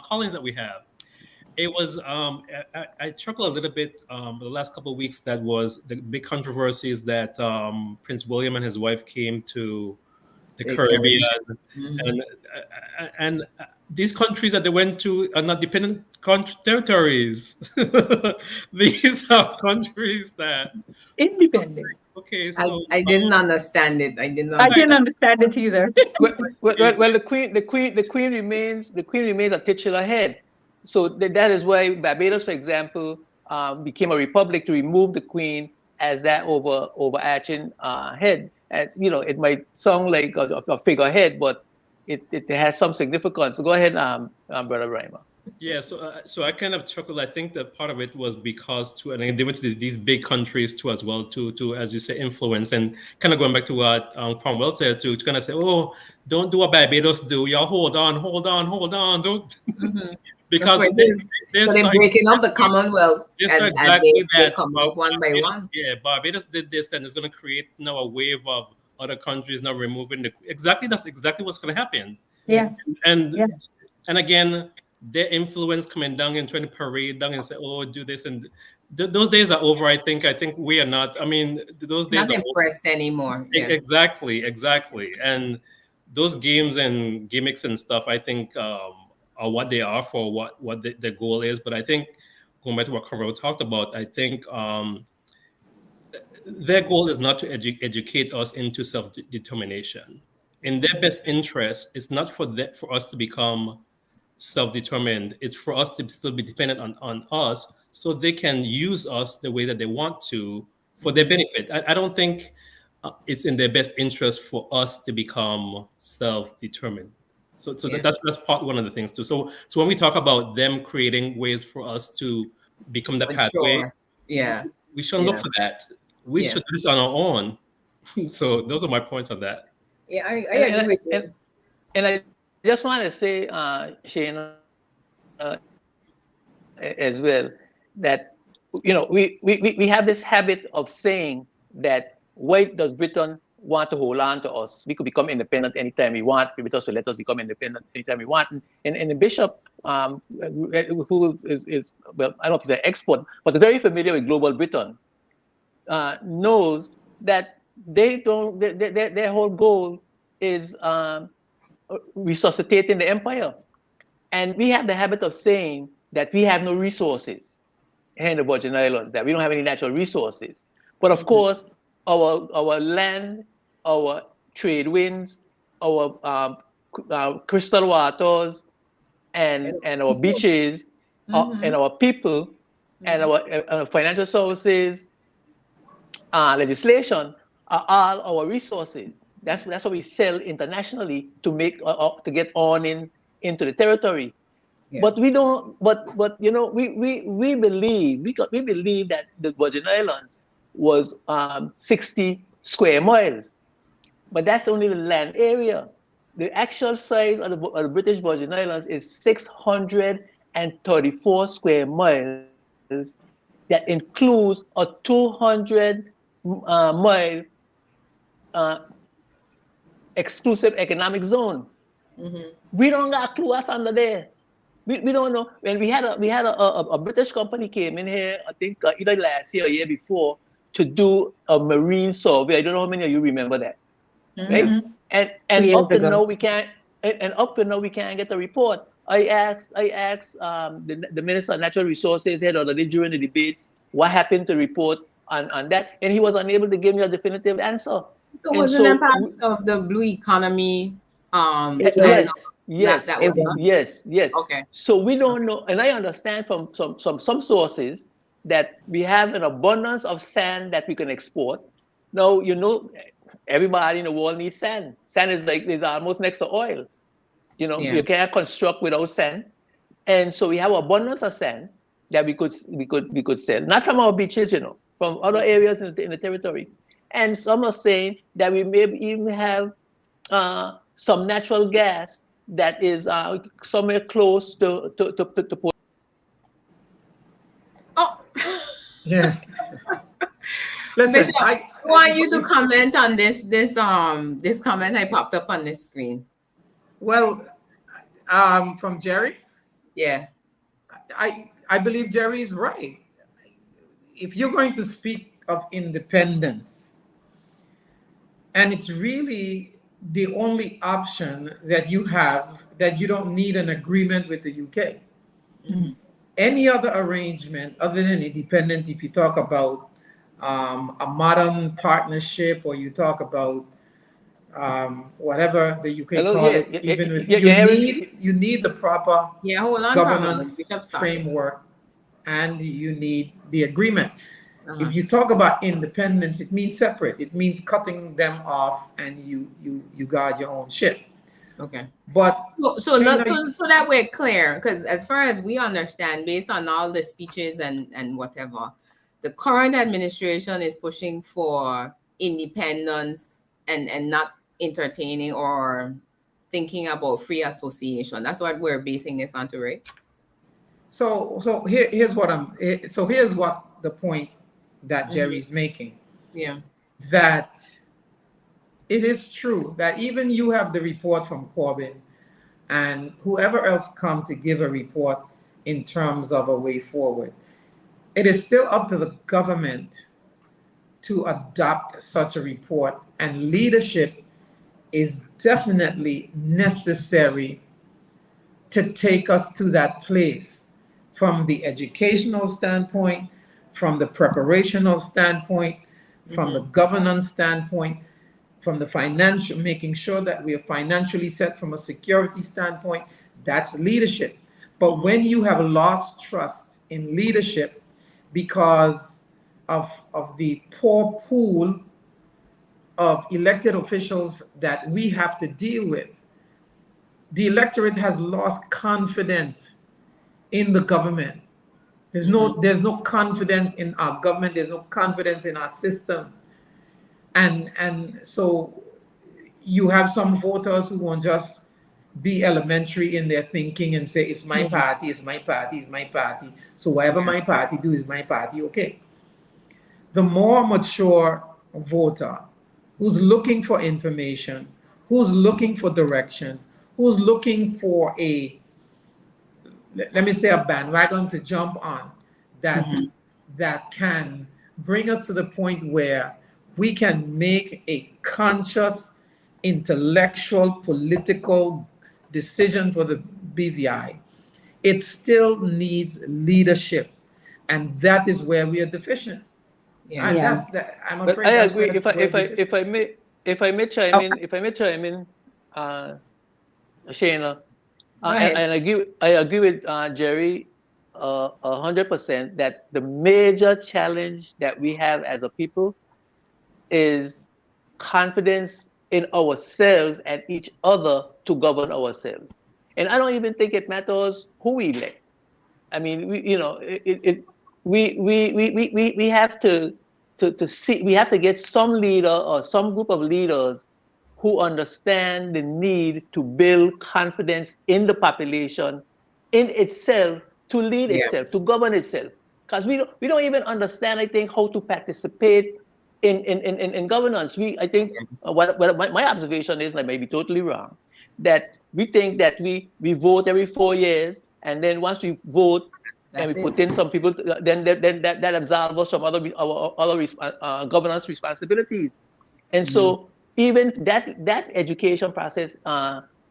colonies that we have. It was I chuckled a little bit the last couple of weeks. That was the big controversies that Prince William and his wife came to the Caribbean, and these countries that they went to are not dependent territories. These are countries that independent. Okay, so I didn't understand it. I didn't understand it either. well, the queen remains a titular head. So that is why Barbados, for example, became a republic to remove the queen as that overarching head. As it might sound like a figurehead, but it has some significance. So go ahead, Brother Reimer. Yeah, so I kind of chuckled. I think that part of it was because too, and they went to these big countries too as well to as you say influence, and kind of going back to what Cromwell said to kind of say, oh, don't do what Barbados do. Y'all hold on, don't Mhm. That's because why they so they're saw breaking up the Commonwealth they as, saw as exactly they that come out one by Barbados, one. yeah, Barbados did this, and it's going to create now a wave of other countries now removing the exactly that's exactly what's going to happen, Yeah. and Yeah. and again, their influence coming down and trying to parade down and say, "Oh, do this," and those days are over. I think we are not. I mean, those days Not are over. impressed anymore. Yeah. Exactly, and those games and gimmicks and stuff. I think are what they are for what the goal is. But I think going back to what Carol talked about, I think their goal is not to educate us into self determination. In their best interest, it's not for us to become self-determined. It's for us to still be dependent on us so they can use us the way that they want to for their benefit. I don't think it's in their best interest for us to become self-determined. So Yeah. that's part one of the things too. So when we talk about them creating ways for us to become the pathway, Mature. Yeah. we shouldn't look Yeah. for that. We Yeah. should do this on our own. So those are my points on that. Yeah. I And agree and with and, you. and I just want to say, Shayna, as well, that we have this habit of saying that why does Britain want to hold on to us? We could become independent anytime we want. Britain will let us become independent anytime we want. And the bishop, who is well, I don't know if he's an expert, but is very familiar with global Britain, knows that they don't. Their whole goal is resuscitating the empire. And we have the habit of saying that we have no resources here in the Virgin Islands, that we don't have any natural resources. But of Mhm. course, our land, our trade winds, our crystal waters, And and our people. beaches, and Mm-hmm. our people, and Mm-hmm. our financial services, legislation are all our resources. That's what we sell internationally to make to get on into the territory. Yeah. But we don't. But we believe that the Virgin Islands was 60 square miles, but that's only the land area. The actual size of the British Virgin Islands is 634 square miles. That includes a 200 mile uh, exclusive economic zone. Mm-hmm. We don't got a clue what's under there. We don't know. When we had a British company came in here, I think either last year or year before, to do a marine survey. I don't know how many of you remember that, Yeah. right? Mm-hmm. And 2 years up to ago. now we can't. And up to now we can't get a report. I asked the Minister of Natural Resources head already during the debates what happened to report on that, and he was unable to give me a definitive answer. So And wasn't that so part of the blue economy It kind was. of yes, map yes, that It was was. done? yes. Okay. So we don't know, and I understand from some sources that we have an abundance of sand that we can export. Now, everybody in the world needs sand. Sand is almost next to oil. Yeah. You can't construct without sand, and so we have abundance of sand that we could sell, not from our beaches, from other areas in the territory. And some are saying that we may even have some natural gas that is somewhere close to Oh, Yeah. Listen, Bishop, I want you to comment on this comment I popped up on the screen. well, from Jerry, Yeah. I believe Jerry is right. If you're going to speak of independence, and it's really the only option that you have, that you don't need an agreement with the UK. Mm-hmm. Any other arrangement other than independent, if you talk about a modern partnership, or you talk about whatever the UK hello. call Yeah, it, even with you're hearing. you need the proper Yeah, hold on for a minute. governance Bishop's talking. framework, and you need the agreement. Uh-huh. If you talk about independence, it means separate. It means cutting them off, and you guard your own ship. Okay. But China, So that we're clear, because as far as we understand, based on all the speeches and whatever, the current administration is pushing for independence and not entertaining or thinking about free association. That's what we're basing this on, to, right? here's what here's what the point that Mm-hmm. Jerry's making, Yeah. that it is true that even you have the report from Corbyn and whoever else come to give a report in terms of a way forward. It is still up to the government to adopt such a report, and leadership is definitely necessary to take us to that place from the educational standpoint, from the preparational standpoint, from the governance standpoint, from the financial, making sure that we are financially set from a security standpoint. That's leadership. But when you have lost trust in leadership because of the poor pool of elected officials that we have to deal with, the electorate has lost confidence in the government. There's no confidence in our government. There's no confidence in our system. And so you have some voters who won't just be elementary in their thinking and say, it's my party, it's my party, it's my party. So whatever my party do is my party, okay. The more mature voter who's looking for information, who's looking for direction, who's looking for let me say, a bandwagon to jump on, that that can bring us to the point where we can make a conscious, intellectual, political decision for the BVI. It still needs leadership, and that is where we are deficient. Yeah. And Yeah. that's that. I'm But afraid I that's agree. where we're deficient. If I may chime Oh, in, Shayna, Go ahead. and I agree with Jerry 100% that the major challenge that we have as a people is confidence in ourselves and each other to govern ourselves. And I don't even think it matters who we elect. I mean, we have to see, we have to get some leader or some group of leaders who understand the need to build confidence in the population, in itself, to lead Yeah. itself, to govern itself. Because we don't even understand, I think, how to participate in governance. I think what my observation is, and I may be totally wrong, that we think that we vote every 4 years, and then once we vote and we That's it. put in some people, then that absolves us from other governance responsibilities. And so even that education process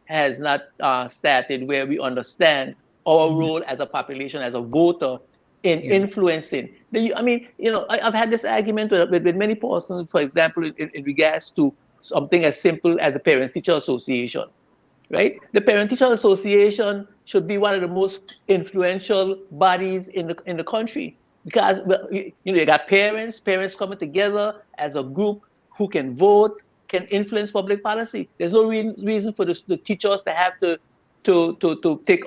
has not started, where we understand our role as a population, as a voter, in Yeah. influencing. I mean, I've had this argument with many persons, for example, in regards to something as simple as the Parents-Teacher Association, right? The Parent-Teacher Association should be one of the most influential bodies in the country, because you got parents coming together as a group who can vote, can influence public policy. There's no reason for the teachers to have to take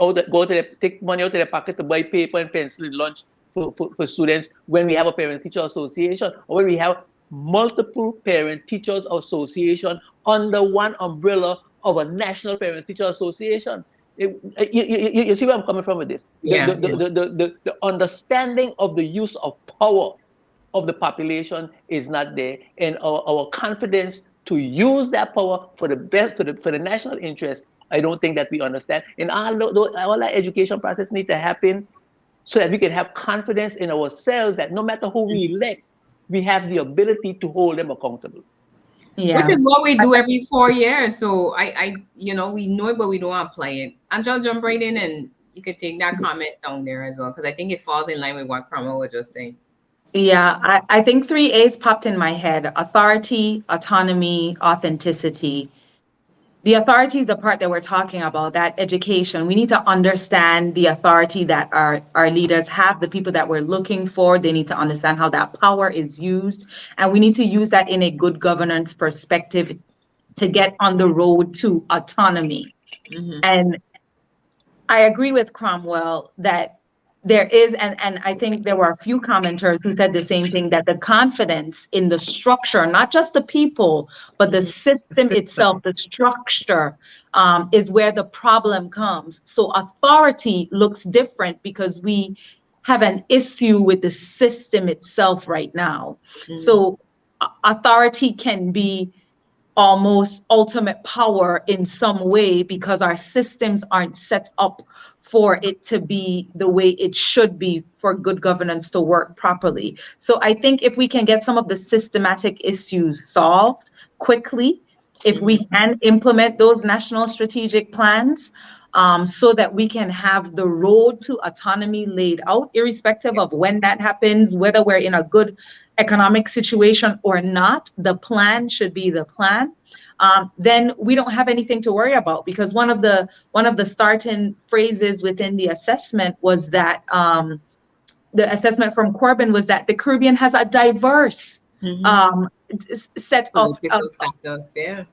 money out of their pocket to buy paper and pencil and lunch for students, when we have a Parent-Teacher Association, or when we have multiple Parent-Teachers Association under one umbrella of a National Parents-Teacher Association. You see where I'm coming from with this? Yeah. Yeah. The understanding of the use of power of the population is not there, and our confidence to use that power for the best, for the national interest, I don't think that we understand. And all that education process needs to happen so that we can have confidence in ourselves, that no matter who we elect, we have the ability to hold them accountable. Which yeah. is what we do every 4 years. So we know it, but we don't apply it. Angel, jump right in, and you could take that comment down there as well, because I think it falls in line with what Cromwell was just saying. Yeah, I think three A's popped in my head: authority, autonomy, authenticity. The authority is the part that we're talking about, that education. We need to understand the authority that our leaders have, the people that we're looking for. They need to understand how that power is used. And we need to use that in a good governance perspective to get on the road to autonomy. Mm-hmm. And I agree with Cromwell that there is, and I think there were a few commenters who said the same thing, that the confidence in the structure, not just the people, but the system itself, the structure, is where the problem comes. So authority looks different because we have an issue with the system itself right now. So authority can be almost ultimate power in some way because our systems aren't set up for it to be the way it should be for good governance to work properly. So I think if we can get some of the systematic issues solved quickly, if we can implement those national strategic plans, so that we can have the road to autonomy laid out, irrespective of when that happens, whether we're in a good economic situation or not, the plan should be the plan. Then we don't have anything to worry about, because one of the starting phrases within the assessment was that the assessment from Corbyn was that the Caribbean has a diverse set of Political factors, yeah.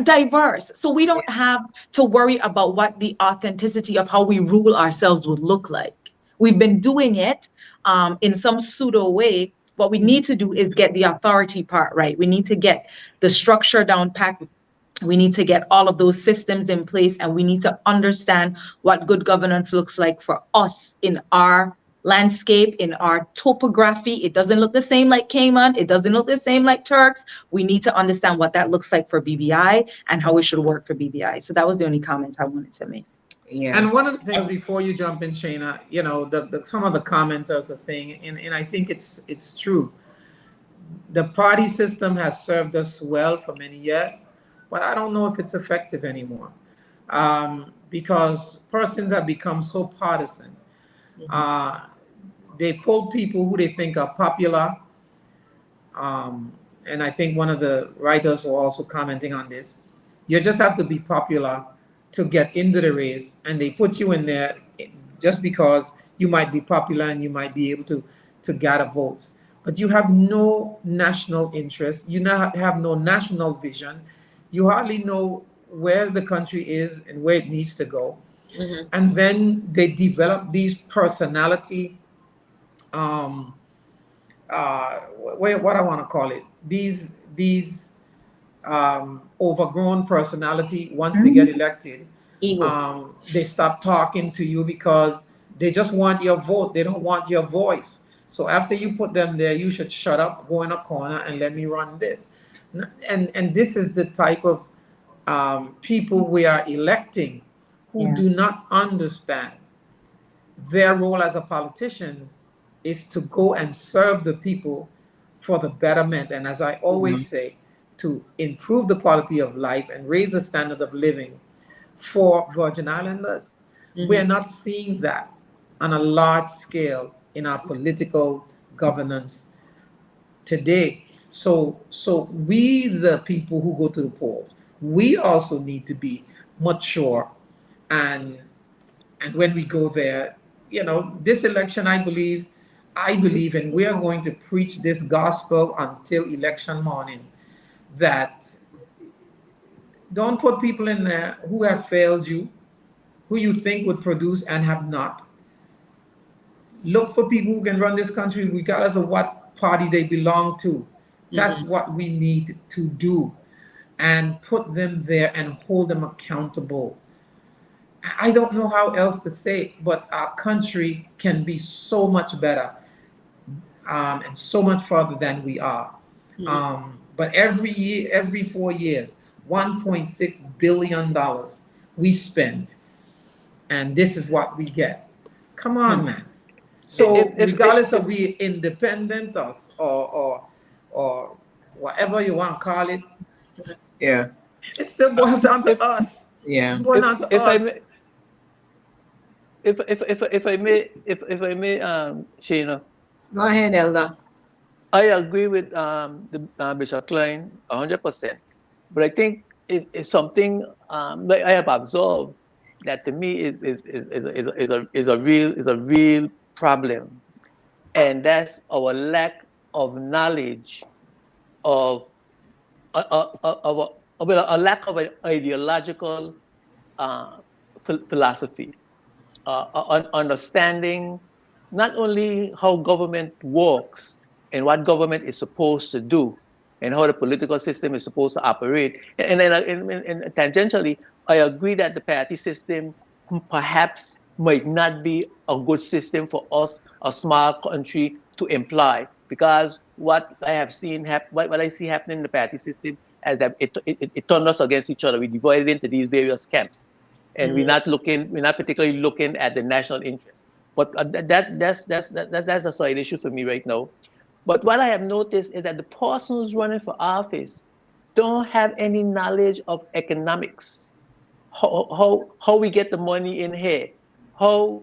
diverse. So we don't have to worry about what the authenticity of how we rule ourselves would look like. We've been doing it in some pseudo way. What we need to do is get the authority part right. We need to get the structure down pat. We need to get all of those systems in place, and we need to understand what good governance looks like for us in our landscape, in our topography. It doesn't look the same like Cayman. It doesn't look the same like Turks. We need to understand what that looks like for BVI and how it should work for BVI. So that was the only comment I wanted to make. Yeah. And one of the things before you jump in, Shayna, you know, some of the commenters are saying, and I think it's true. The party system has served us well for many years, but I don't know if it's effective anymore, because persons have become so partisan. They pull people who they think are popular, and I think one of the writers were also commenting on this. You just have to be popular to get into the race, and they put you in there just because you might be popular and you might be able to gather votes. But you have no national interest. You have no national vision. You hardly know where the country is and where it needs to go. And then they develop these personality, what I want to call it, these overgrown personality. Once they get elected, they stop talking to you because they just want your vote. They don't want your voice. So after you put them there, you should shut up, go in a corner, and let me run this. And this is the type of people we are electing, who do not understand their role as a politician is to go and serve the people for the betterment. And as I always say, to improve the quality of life and raise the standard of living for Virgin Islanders. We're not seeing that on a large scale in our political governance today. So we, the people who go to the polls, we also need to be mature, and when we go there, you know, this election, I believe, and we are going to preach this gospel until election morning, that don't put people in there who have failed you, who you think would produce and have not. Look for people who can run this country regardless of what party they belong to. That's what we need to do, and put them there and hold them accountable. I don't know how else to say, but our country can be so much better, and so much further than we are. But every year, every 4 years, $1.6 billion we spend, and this is what we get. Come on, man. So regardless of we independent or whatever you want to call it, it still boils down to us. Yeah. It's boils down to us. If I may, Shayna. Go ahead, Elder. I agree with Bishop Klein 100%, but I think it's something that I have observed that to me is a real problem, and that's our lack of knowledge of a lack of an ideological philosophy, understanding not only how government works and what government is supposed to do and how the political system is supposed to operate. And tangentially, I agree that the party system perhaps might not be a good system for us, a small country, to employ, because what I have seen what I see happening in the party system is that it turned us against each other. We divided into these various camps, and we're not particularly looking at the national interest. But that's a side issue for me right now. But what I have noticed is that the person who's running for office don't have any knowledge of economics, how we get the money in here, how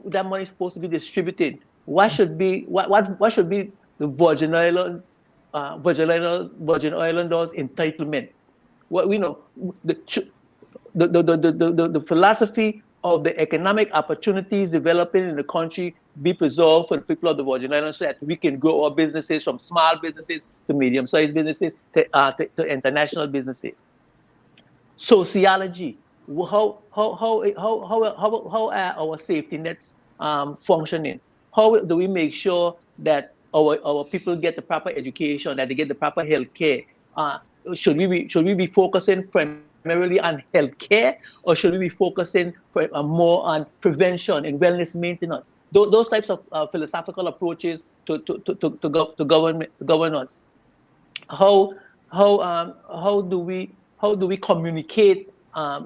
that money is supposed to be distributed. What should be the Virgin Islanders entitlement? What we know, the philosophy of the economic opportunities developing in the country be preserved for the people of the Virgin Islands, so that we can grow our businesses from small businesses to medium-sized businesses to international businesses. Sociology, how are our safety nets functioning? How do we make sure that our people get the proper education, that they get the proper health care? Should we be focusing primarily on healthcare, or should we be focusing more on prevention and wellness maintenance? Those types of philosophical approaches to governance. How how do we communicate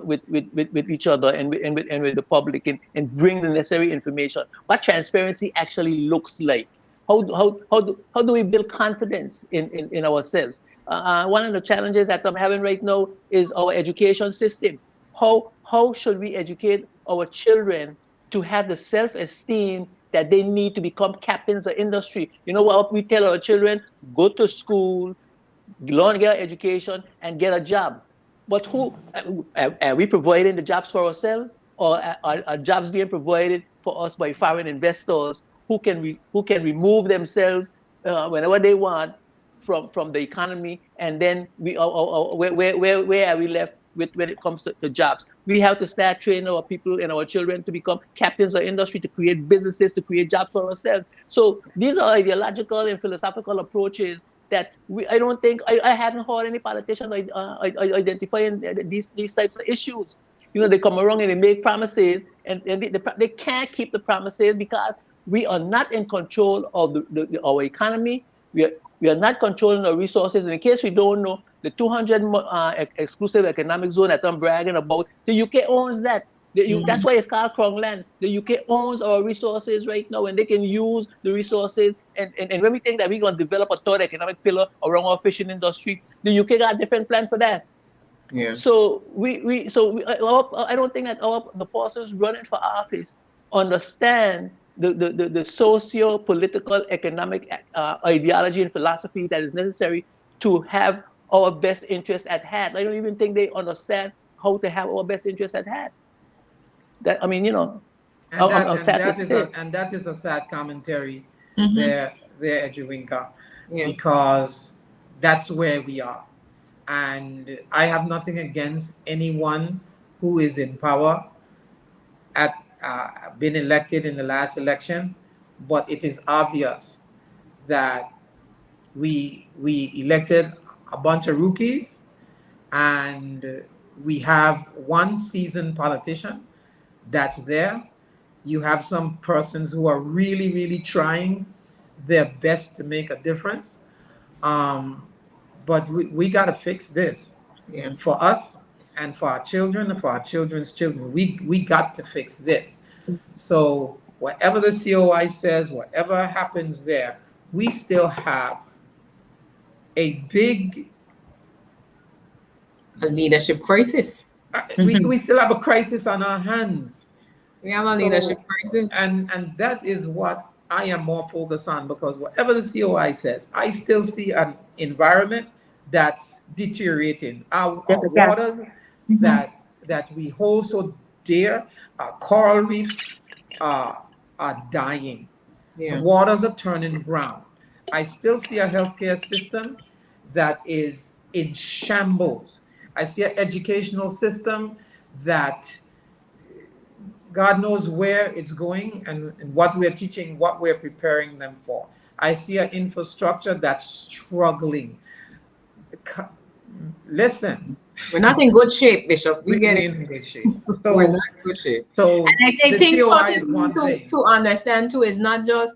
with each other and with the public, and bring the necessary information? What transparency actually looks like? How do we build confidence in ourselves? One of the challenges that I'm having right now is our education system. How should we educate our children to have the self-esteem that they need to become captains of industry? You know what we tell our children? Go to school, learn, get an education, and get a job. But who are we providing the jobs for ourselves, or are jobs being provided for us by foreign investors who can remove themselves whenever they want from the economy? And then where are we left with when it comes to jobs? We have to start training our people and our children to become captains of industry, to create businesses, to create jobs for ourselves. So these are ideological and philosophical approaches that I don't think I haven't heard any politician identifying these types of issues. You know, they come around and they make promises, and they can't keep the promises, because we are not in control of our economy. We are not controlling our resources. And in case we don't know, the 200 exclusive economic zone that I'm bragging about, the UK owns that. That's why it's called Crown Land. The UK owns our resources right now, and they can use the resources. And when we think that we're going to develop a third economic pillar around our fishing industry, the UK got a different plan for that. Yeah. So I don't think that the persons running for office understand the socio-political, economic ideology and philosophy that is necessary to have our best interests at heart. I don't even think they understand how to have our best interests at heart. That, I mean, you know, I'm sad to say. And that is a sad commentary Mhm. there, Edwinka, Yeah. because that's where we are. And I have nothing against anyone who is in power at been elected in the last election, but it is obvious that we elected a bunch of rookies, and we have one seasoned politician that's there. You have some persons who are really, really trying their best to make a difference. Um, but we got to fix this Yeah. for us and for our children and for our children's children. We got to fix this. So whatever the COI says, whatever happens there, we still have a big A leadership crisis. we still have a crisis on our hands. We have a leadership crisis. And that is what I am more focused on, because whatever the COI says, I still see an environment that's deteriorating. Our waters that we hold so dear, our coral reefs are dying. The waters are turning brown. I still see a healthcare system that is in shambles. I see an educational system that God knows where it's going and what we're teaching, what we're preparing them for. I see an infrastructure that's struggling. Listen, We're not in good shape, Bishop. We get we it. in good shape. We're So, not in good shape. so And I the think COI first is one thing. to understand too is not just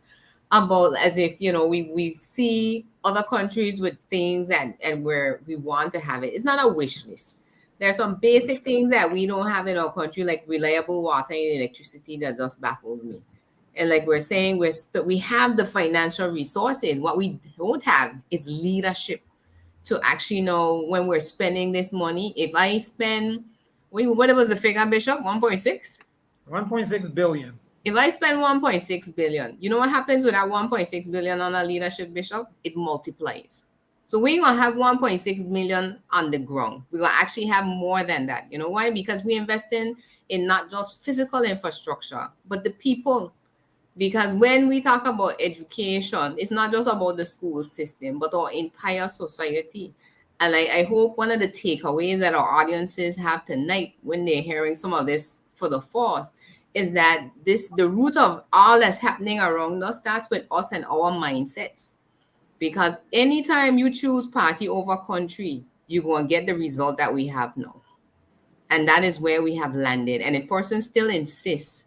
about as if we see other countries with things and where we want to have it. It's not a wish list. There are some basic things that we don't have in our country, like reliable water and electricity, that just baffles me. And like we're saying, we have the financial resources. What we don't have is leadership to actually know when we're spending this money. If I spend, what was the figure, Bishop? 1.6? 1.6 billion. If I spend 1.6 billion, you know what happens with that 1.6 billion on a leadership, Bishop? It multiplies. So we're going to have 1.6 million on the ground. We're going to actually have more than that. You know why? Because we invest in not just physical infrastructure, but the people. Because when we talk about education, it's not just about the school system, but our entire society. And I hope one of the takeaways that our audiences have tonight when they're hearing some of this for the force is that the root of all that's happening around us starts with us and our mindsets. Because anytime you choose party over country, you're going to get the result that we have now. And that is where we have landed. And if person still insists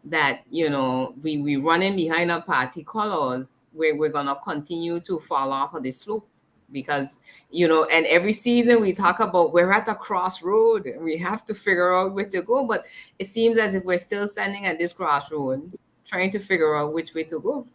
that we running behind our party colors, where we're gonna continue to fall off of the slope, because and every season we talk about we're at a crossroad and we have to figure out where to go, but it seems as if we're still standing at this crossroad trying to figure out which way to go.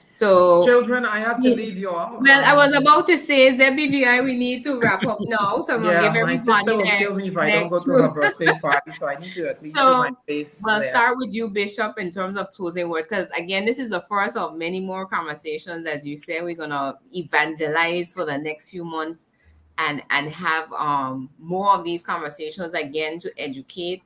So, children, I have to leave you all. Well, I was about to say, ZBVI, we need to wrap up now. So I'm going to give My sister everybody will kill me if I don't go to her birthday party, so I need to at least show my face. We'll start with you, Bishop, in terms of closing words, because again, this is the first of many more conversations. As you said, we're going to evangelize for the next few months and have more of these conversations again to educate.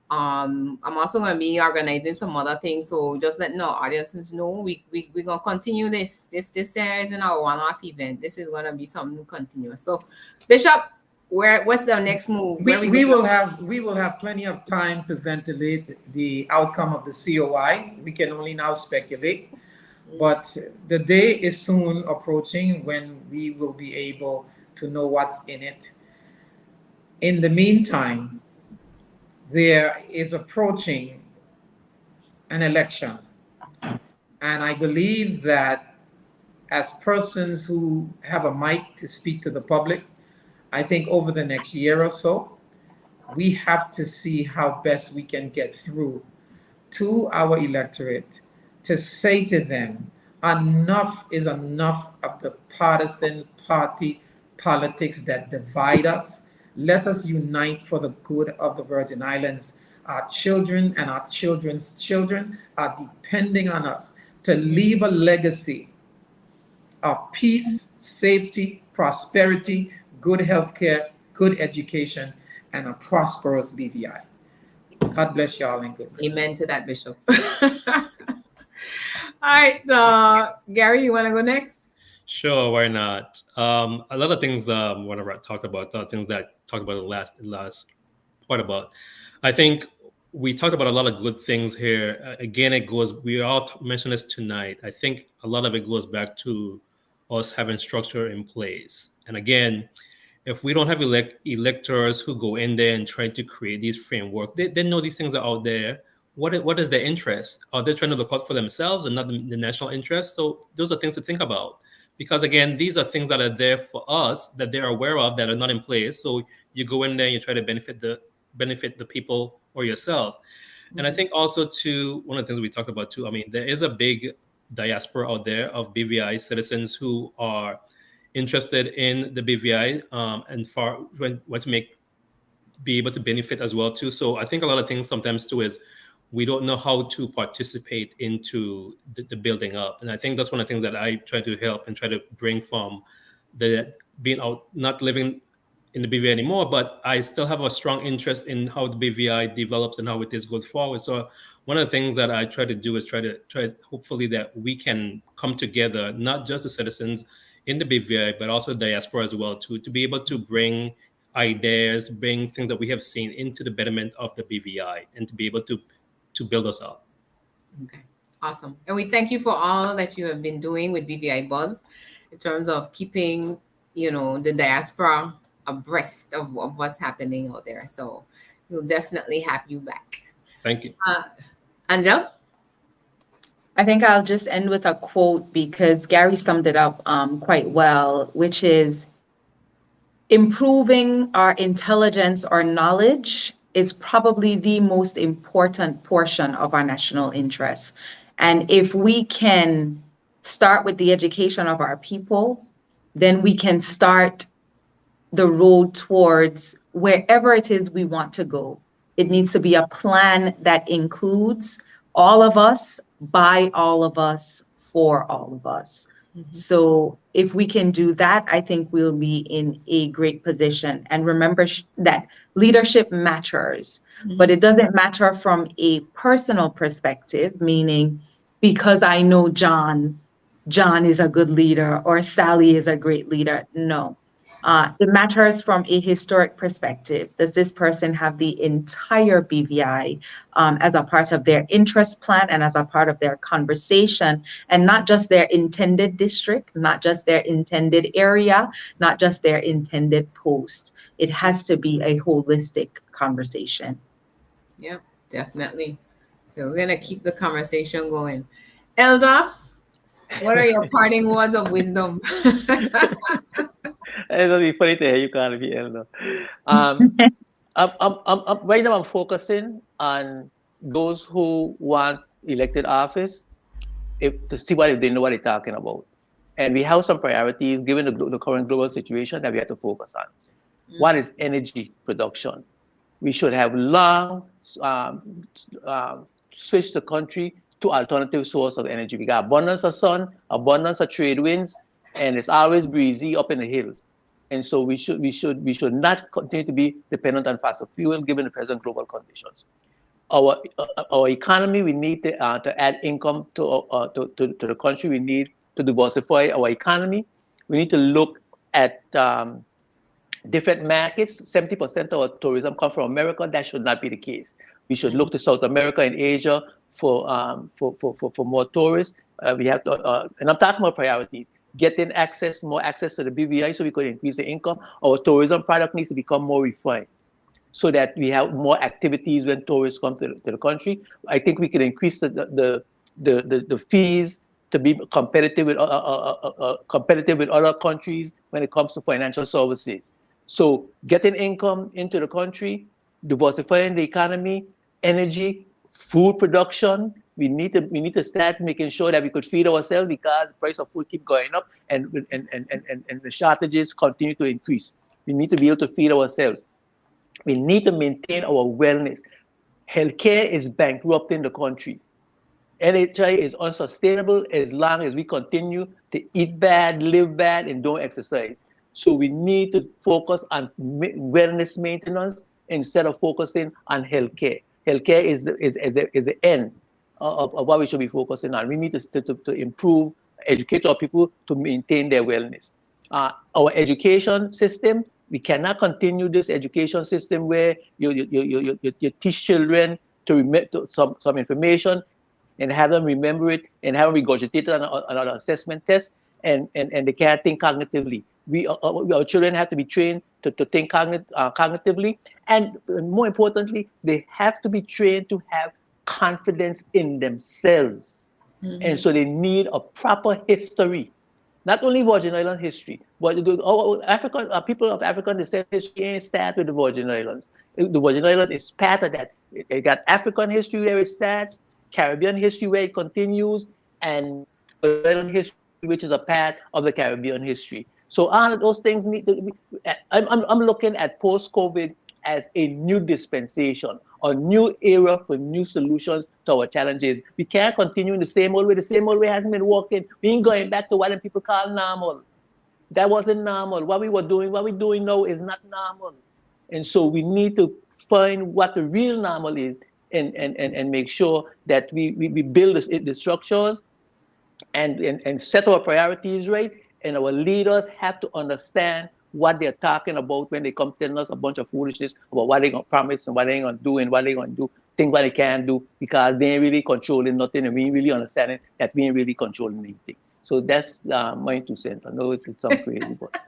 I'm also going to be organizing some other things, so just letting our audiences know we're going to continue this series in our one-off event. This is going to be something continuous. So, Bishop, what's the next move? We will have plenty of time to ventilate the outcome of the COI. We can only now speculate, but the day is soon approaching when we will be able to know what's in it. In the meantime, there is approaching an election. And I believe that as persons who have a mic to speak to the public, I think over the next year or so, we have to see how best we can get through to our electorate to say to them, enough is enough of the partisan party politics that divide us. Let us unite for the good of the Virgin Islands. Our children and our children's children are depending on us to leave a legacy of peace, safety, prosperity, good healthcare, good education, and a prosperous BVI. God bless y'all and good night. Amen to that, Bishop. All right, Gary, you want to go next? Sure, why not? A lot of things want to talk about. A lot of things that talked about the last part about. I think we talked about a lot of good things here. Again, we all mentioned this tonight. I think a lot of it goes back to us having structure in place. And again, if we don't have electors who go in there and try to create these framework, they know these things are out there. What is their interest? Are they trying to look out for themselves and not the national interest? So those are things to think about. Because again, these are things that are there for us that they're aware of that are not in place. So you go in there and you try to benefit the people or yourself. Mm-hmm. And I think also too, one of the things we talked about too, I mean, there is a big diaspora out there of BVI citizens who are interested in the BVI and want to be able to benefit as well too. So I think a lot of things sometimes too is we don't know how to participate into the building up. And I think that's one of the things that I try to help and try to bring from the being out, not living in the BVI anymore, but I still have a strong interest in how the BVI develops and how it is goes forward. So one of the things that I try to do is try hopefully that we can come together, not just the citizens in the BVI, but also diaspora as well, to be able to bring ideas, bring things that we have seen into the betterment of the BVI, and to be able to build us up. Okay, awesome. And we thank you for all that you have been doing with BVI Buzz in terms of keeping, the diaspora abreast of what's happening out there. So we'll definitely have you back. Thank you. Angel? I think I'll just end with a quote because Gary summed it up quite well, which is improving our intelligence or knowledge is probably the most important portion of our national interest. And if we can start with the education of our people, then we can start the road towards wherever it is we want to go. It needs to be a plan that includes all of us, by all of us, for all of us. So if we can do that, I think we'll be in a great position. And remember that leadership matters, but it doesn't matter from a personal perspective, meaning because I know John is a good leader or Sally is a great leader. No. It matters from a historic perspective. Does this person have the entire BVI as a part of their interest plan and as a part of their conversation, and not just their intended district, not just their intended area, not just their intended post? It has to be a holistic conversation. Yeah, definitely. So we're going to keep the conversation going. Elda, what are your parting words of wisdom? It'll be funny to hear you call me Elder. Right now I'm focusing on those who want elected office to see if they know what they're talking about. And we have some priorities given the current global situation that we have to focus on. One is energy production. We should have long switched the country to alternative source of energy. We got abundance of sun, abundance of trade winds, and it's always breezy up in the hills. And so we should not continue to be dependent on fossil fuel given the present global conditions. Our economy, we need to add income to the country. We need to diversify our economy. We need to look at different markets. 70% of our tourism comes from America. That should not be the case. We should look to South America and Asia for more tourists. We have to, and I'm talking about priorities. Getting more access to the BVI so we could increase the income. Our tourism product needs to become more refined so that we have more activities when tourists come to the country. I think we can increase the fees to be competitive with other countries when it comes to financial services. So getting income into the country, diversifying the economy, energy, food production. We need to start making sure that we could feed ourselves because the price of food keep going up and the shortages continue to increase. We need to be able to feed ourselves. We need to maintain our wellness. Healthcare is bankrupt in the country. NHI is unsustainable as long as we continue to eat bad, live bad, and don't exercise. So we need to focus on wellness maintenance instead of focusing on healthcare. Healthcare is the end of what we should be focusing on. We need to improve, educate our people to maintain their wellness. Our education system, we cannot continue this education system where you teach children to remember some information and have them remember it and have them regurgitate it on an assessment test, and they can't think cognitively. Our children have to be trained to think cognitively, and more importantly, they have to be trained to have confidence in themselves. And so they need a proper history, not only Virgin Island history, but people of African descent history ain't start with the Virgin Islands. The Virgin Islands is part of that. It got African history where it starts, Caribbean history where it continues, and Virgin Island history, which is a part of the Caribbean history. So all of those things need to be, I'm looking at post-COVID as a new dispensation, a new era for new solutions to our challenges. We can't continue in the same old way. The same old way hasn't been working. We ain't going back to what people call normal. That wasn't normal. What we're doing now is not normal. And so we need to find what the real normal is and make sure that we build the structures and set our priorities right and our leaders have to understand what they're talking about when they come telling us a bunch of foolishness about what they're going to promise and what they're going to do and what they're going to do, things what they can't do, because they ain't really controlling nothing and we ain't really understanding that we ain't really controlling anything. So that's my 2 cents. I know it sounds crazy, but.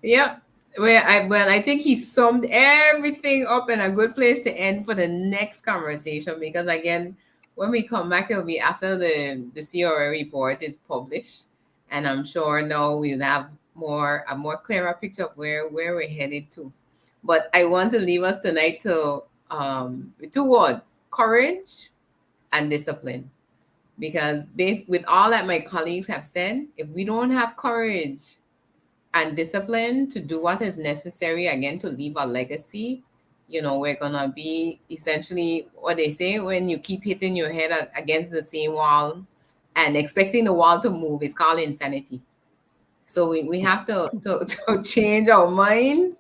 Yep. I think he summed everything up in a good place to end for the next conversation, because again, when we come back, it'll be after the CRA report is published, and I'm sure now we'll have a more clearer picture of where we're headed to. But I want to leave us tonight to with 2 words: courage and discipline. Because with all that my colleagues have said, if we don't have courage and discipline to do what is necessary, again, to leave a legacy, we're gonna be essentially what they say: when you keep hitting your head against the same wall and expecting the wall to move, it's called insanity. So we have to change our minds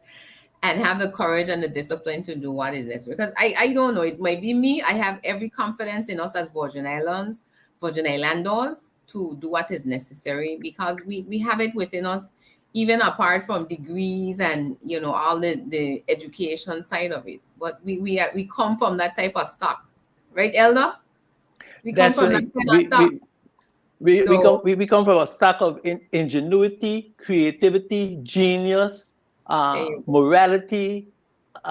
and have the courage and the discipline to do what is necessary. Because I don't know, it might be me. I have every confidence in us as Virgin Islanders to do what is necessary, because we have it within us, even apart from degrees and all the education side of it. But we come from that type of stock, right, Elder? We come from that kind of stock. We come from a stock of ingenuity, creativity, genius, morality,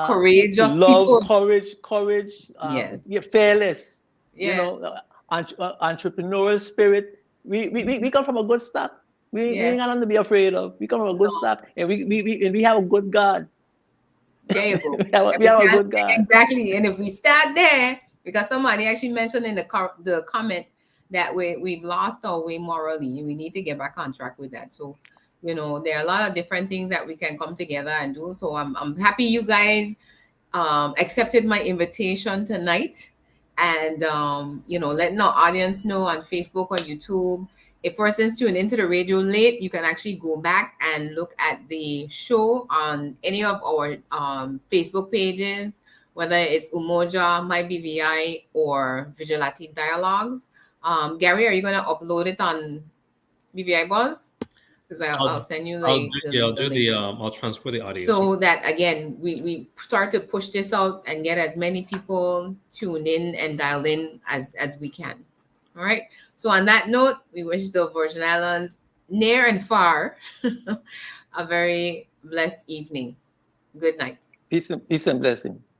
courageous love, people. courage, Yes. fearless, Yeah. Entrepreneurial spirit. We come from a good stock. We ain't got nothing to be afraid of. We come from a good stock, and we have a good God. There you go. we have a good God. Exactly. And if we start there, because somebody actually mentioned in the comment that we've lost our way morally, we need to get back on track with that. So, there are a lot of different things that we can come together and do. So I'm happy you guys accepted my invitation tonight, and letting our audience know on Facebook or YouTube. If persons tune into the radio late, you can actually go back and look at the show on any of our Facebook pages, whether it's Umoja, My BVI, or Vigilante Dialogues. Gary, are you going to upload it on BVI Buzz? Because I'll send you I'll transfer the audio. So that, again, we start to push this out and get as many people tuned in and dialed in as we can. All right. So on that note, we wish the Virgin Islands, near and far, a very blessed evening. Good night. Peace and blessings.